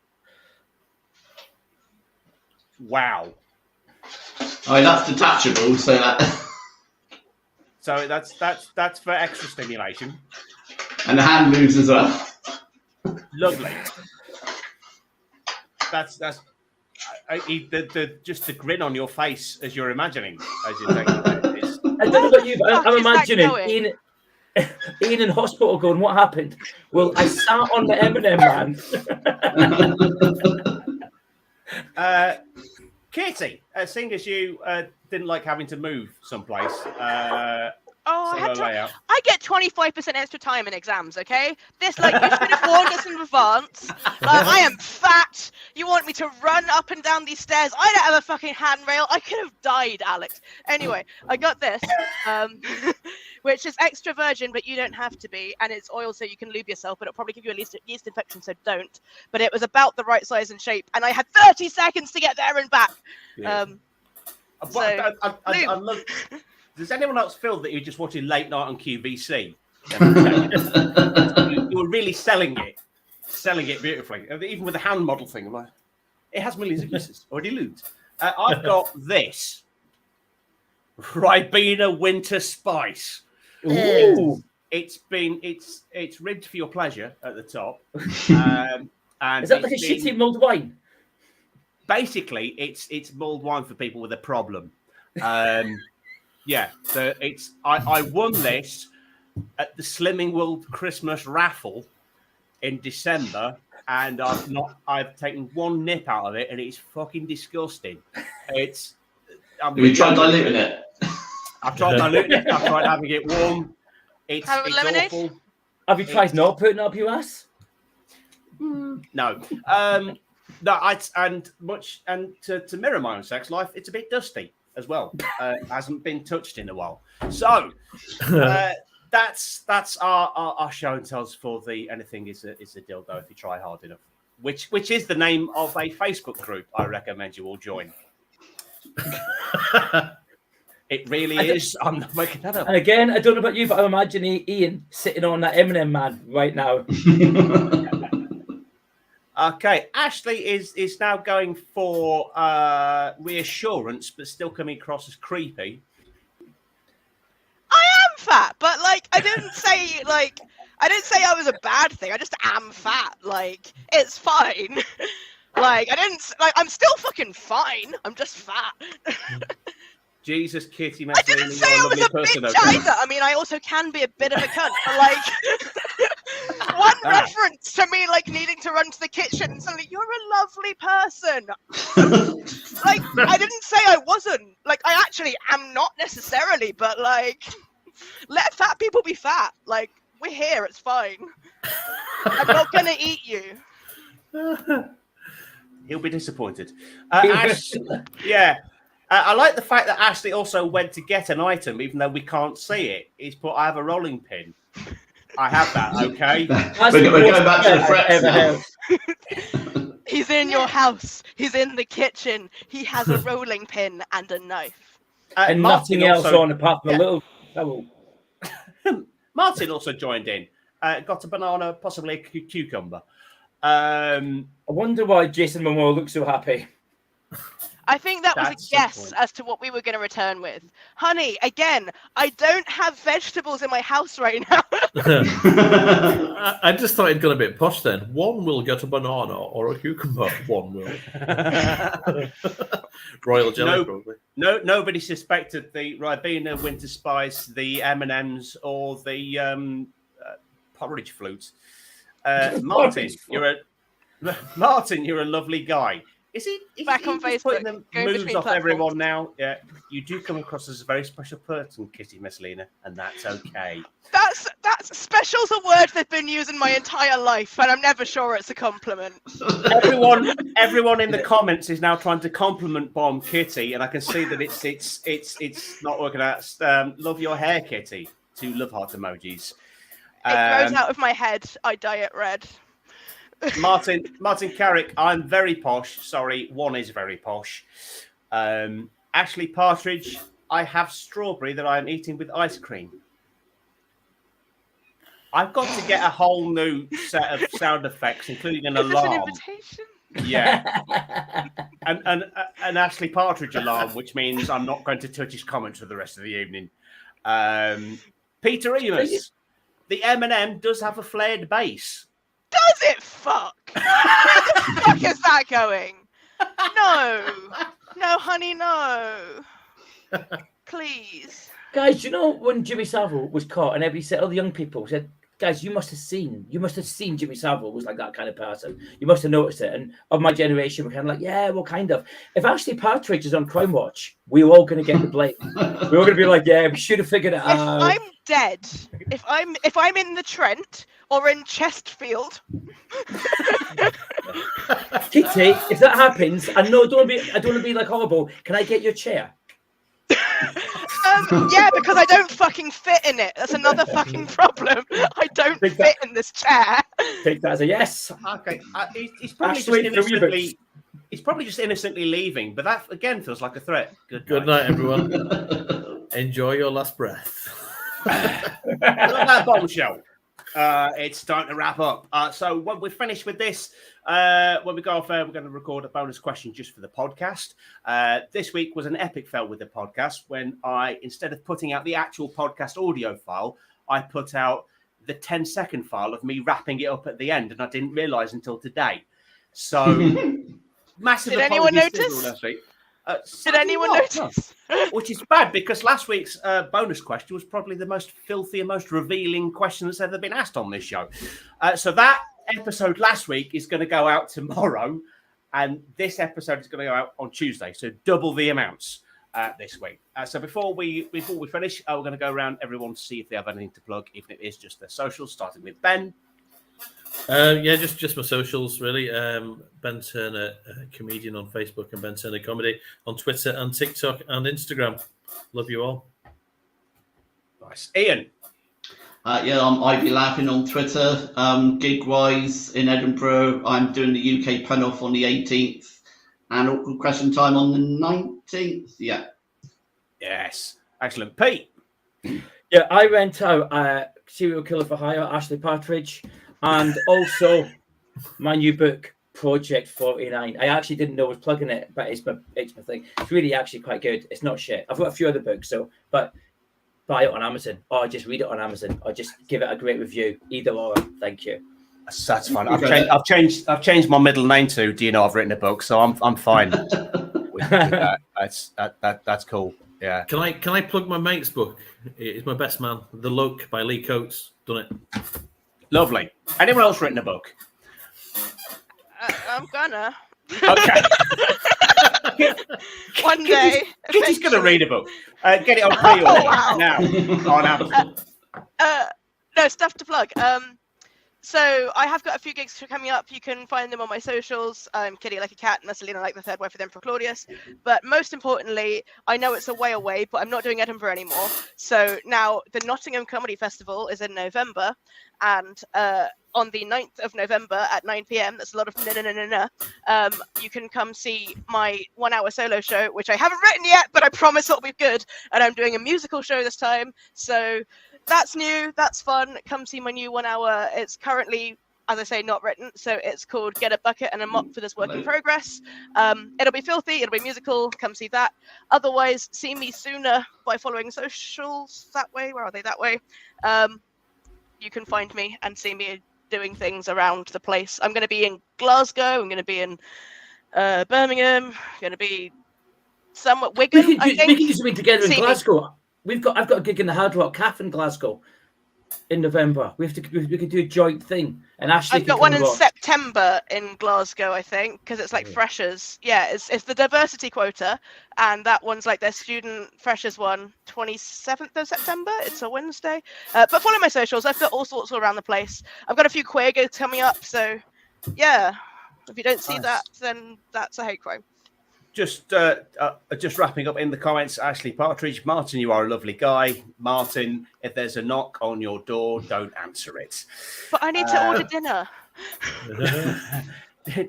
Wow. Oh, that's detachable, so that. So that's for extra stimulation. And the hand moves as well. Lovely. That's just the grin on your face as you're imagining as you're taking it. I don't know about you, but I'm Is that imagining going? Ian in hospital going, "What happened?" Well, I sat on the M&M man. Katie, seeing as you didn't like having to move someplace, I get 25% extra time in exams, okay? This, you should have warned us in advance. I am fat. You want me to run up and down these stairs? I don't have a fucking handrail. I could have died, Alex. Anyway, I got this, which is extra virgin, but you don't have to be. And it's oil so you can lube yourself, but it'll probably give you a yeast infection, so don't. But it was about the right size and shape, and I had 30 seconds to get there and back. Yeah. I love... Does anyone else feel that you're just watching late night on QVC? You were really selling it beautifully, even with the hand model thing. I'm like, it has millions of uses. Already lubed. I've got this Ribena Winter Spice. Ooh. It's ribbed for your pleasure at the top. And Is that like a shitty mulled wine? Basically, it's mulled wine for people with a problem. Yeah, so I won this at the Slimming World Christmas raffle in December, and I've taken one nip out of it, and it's fucking disgusting. Have you tried diluting it? I've tried diluting it. I've tried having it warm. It's lemonade? awful. Have you tried not putting it up your ass? No. To mirror my own sex life, it's a bit dusty as well. Hasn't been touched in a while. So that's our show and tells for the anything is a dildo if you try hard enough. Which is the name of a Facebook group I recommend you all join. It really is. I'm not making that up. And again, I don't know about you, but I'm imagining Ian sitting on that M&M man right now. Okay, Ashley is now going for reassurance, but still coming across as creepy. I am fat, but I didn't say I was a bad thing. I just am fat. It's fine. I'm still fucking fine. I'm just fat. Jesus, Kitty, I didn't say I was a bitch either. I mean, I also can be a bit of a cunt. But one reference to me needing to run to the kitchen and suddenly you're a lovely person. I didn't say I wasn't. I actually am not necessarily, but let fat people be fat. We're here, it's fine. I'm not gonna eat you. He'll be disappointed. Ash, yeah. I like the fact that Ashley also went to get an item, even though we can't see it. He's put, I have a rolling pin. I have that, okay? We're going back to the frets now. He's in your house. He's in the kitchen. He has a rolling pin and a knife. And Martin nothing else also, on apart from a little towel. Martin also joined in. Got a banana, possibly a cucumber. I wonder why Jason Momoa looks so happy. I think that was That's a the guess point. as to what we were going to return with. Honey, again, I don't have vegetables in my house right now. I just thought it got a bit posh then. One will get a banana or a cucumber. One will. Royal jelly, probably. Nobody suspected the Ribena, Winter Spice, the M&Ms, or the porridge flute. Martin, you're a lovely guy. Is he Back on just Facebook, putting the going moves between off platforms. everyone now? Yeah, you do come across as a very special person, Kitty Messalina, and that's okay. That's special's a word they've been using my entire life, and I'm never sure it's a compliment. Everyone in the comments is now trying to compliment bomb Kitty, and I can see that it's not working out. Love your hair, Kitty. 2 love heart emojis. It grows out of my head. I dye it red. Martin Carrick, I'm very posh. Sorry, one is very posh. Ashley Partridge, I have strawberry that I'm eating with ice cream. I've got to get a whole new set of sound effects, including an Is this alarm. an invitation? Yeah, an Ashley Partridge alarm, which means I'm not going to touch his comments for the rest of the evening. Peter Eames, the M&M does have a flared base. Does it fuck? Where the fuck is that going? No, honey, no. Please. Guys, you know when Jimmy Savile was caught and everybody said, all the young people said, guys, you must have seen Jimmy Savile was like that kind of person. You must have noticed it. And of my generation, we're kind of like, yeah, well, kind of. If Ashley Partridge is on Crime Watch, we're all going to get the blame. We're all going to be like, yeah, we should have figured it If out. I'm dead, if I'm in the Trent or in Chesterfield, Kitty, if that happens, I don't want to be like horrible. Can I get your chair? yeah, because I don't fucking fit in it. That's another fucking problem. I don't fit in this chair. Take that as a yes. Okay, he's probably Ashley, just innocently. He's probably just innocently leaving, but that again feels like a threat. Good night, everyone. Enjoy your last breath. That bombshell. It's time to wrap up. So when we're finished with this, when we go off air, we're going to record a bonus question just for the podcast. This week was an epic fail with the podcast when I, instead of putting out the actual podcast audio file, I put out the 10-second file of me wrapping it up at the end, and I didn't realise until today. So massive. Did anyone apologies to notice? everyone last week. Did anyone notice? No. Which is bad because last week's bonus question was probably the most filthy and most revealing question that's ever been asked on this show. So that episode last week is going to go out tomorrow, and this episode is going to go out on Tuesday. So double the amounts this week. So before we finish, we're going to go around everyone to see if they have anything to plug, even if it is just their socials, starting with Ben. Yeah, just my socials really. Ben Turner comedian on Facebook and Ben Turner comedy on Twitter and TikTok and Instagram. Love you all. Nice. Ian. Yeah, I'm Ivy Laughing on Twitter. Gig wise in Edinburgh, I'm doing the UK pun off on the 18th and Awkward Question Time on the 19th. Yeah. Yes. Excellent. Pete. Yeah, I rent out Serial Killer for Hire, Ashley Partridge. And also my new book, Project 49. I actually didn't know I was plugging it, but it's my thing. It's really actually quite good. It's not shit. I've got a few other books, but buy it on Amazon or just read it on Amazon or just give it a great review. Either or. Thank you. That's fine. I've changed my middle name to. Do you know I've written a book? So I'm fine with that. That's cool. Yeah. Can I plug my mate's book? It's my best man, The Look by Lee Coates. Done it. Lovely. Anyone else written a book? I'm gonna. Okay. One day. Kitty's going to read a book. Get it on pre-order wow. now on Amazon. No, stuff to plug. So I have got a few gigs coming up. You can find them on my socials. I'm Kitty Like a Cat and Messalina Like the Third Wife of the Emperor Claudius. But most importantly, I know it's a way away, but I'm not doing Edinburgh anymore. So now the Nottingham Comedy Festival is in November, and on the 9th of November at 9 p.m, that's a lot of you can come see my 1 hour solo show, which I haven't written yet, but I promise it'll be good. And I'm doing a musical show this time. So that's new, that's fun. Come see my new 1 hour. It's currently, as I say, not written. So it's called Get a Bucket and a Mop for This Work in Progress. It'll be filthy, it'll be musical. Come see that. Otherwise, see me sooner by following socials that way. Where are they? That way. You can find me and see me doing things around the place. I'm going to be in Glasgow. I'm going to be in Birmingham. I'm going to be somewhere Wigan. We can do something together in Glasgow. I've got a gig in the Hard Rock Cafe in Glasgow in November. We can do a joint thing. And Ashley, I've got one in September in Glasgow, I think, because it's like freshers. Yeah, it's the diversity quota, and that one's like their student freshers one, 27th of September. It's a Wednesday. But follow my socials. I've got all sorts all around the place. I've got a few queer gigs coming up, so yeah. If you don't see that, then that's a hate crime. Just wrapping up in the comments, Ashley Partridge. Martin, you are a lovely guy. Martin, if there's a knock on your door, don't answer it. But I need to order dinner.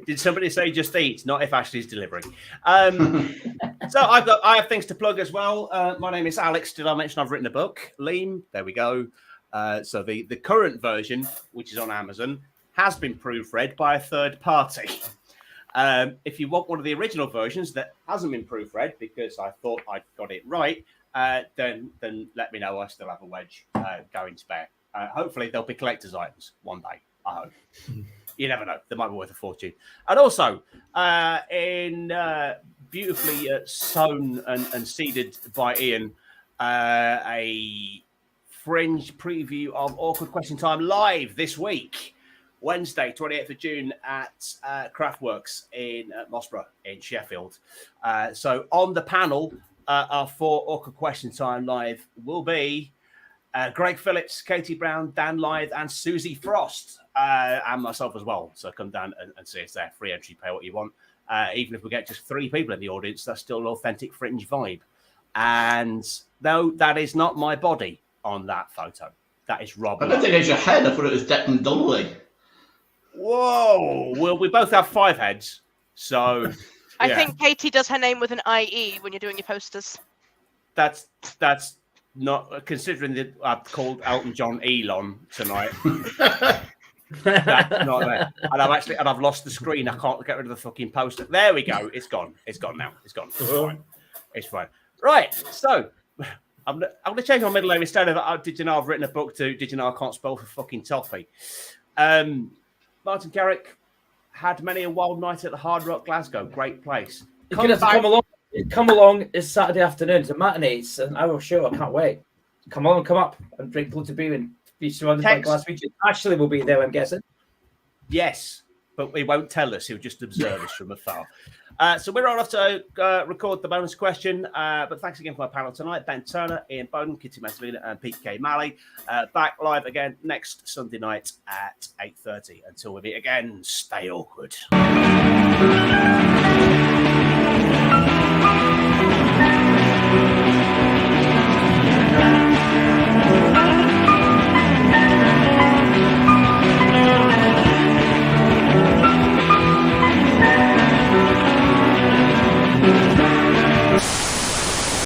Did somebody say just eat? Not if Ashley's delivering. So I have things to plug as well. My name is Alex. Did I mention I've written a book? Leam. There we go. So the current version, which is on Amazon, has been proofread by a third party. If you want one of the original versions that hasn't been proofread because I thought I'd got it right, then let me know. I still have a wedge going spare. Hopefully they'll be collector's items one day. I hope. You never know. They might be worth a fortune. And also, in beautifully sewn and seeded by Ian, a fringe preview of Awkward Question Time live this week. Wednesday, 28th of June at Craftworks in Mossborough in Sheffield. So on the panel for Awkward Question Time Live will be Greg Phillips, Katie Brown, Dan Lythe, and Susie Frost, and myself as well. So come down and see us there. Free entry, pay what you want. Even if we get just 3 people in the audience, that's still an authentic fringe vibe. And no, that is not my body on that photo. That is Rob. I don't think it's your head. I thought it was Declan Donnelly. Whoa! Well, we both have 5 heads, so I think Katie does her name with an IE when you're doing your posters. That's not considering that I've called Elton John Elon tonight. That's not there. And I've lost the screen. I can't get rid of the fucking poster. There we go. It's gone. It's gone now. It's gone. It's fine. It's fine. Right. So I'm going to change my middle name instead of did you know I've written a book to did you know I can't spell for fucking toffee. Martin Carrick had many a wild night at the Hard Rock Glasgow. Great place. Come along this Saturday afternoon. It's a matinee. It's an hour show. I can't wait. Come on, come up and drink loads of beer and be surrounded by glass features. Ashley will be there, I'm guessing. Yes, but he won't tell us. He'll just observe us from afar. So we're on off to record the bonus question. But thanks again for my panel tonight. Ben Turner, Ian Bowden, Kitty Messalina, and Pete K. Malley. Back live again next Sunday night at 8:30. Until we meet again, stay awkward.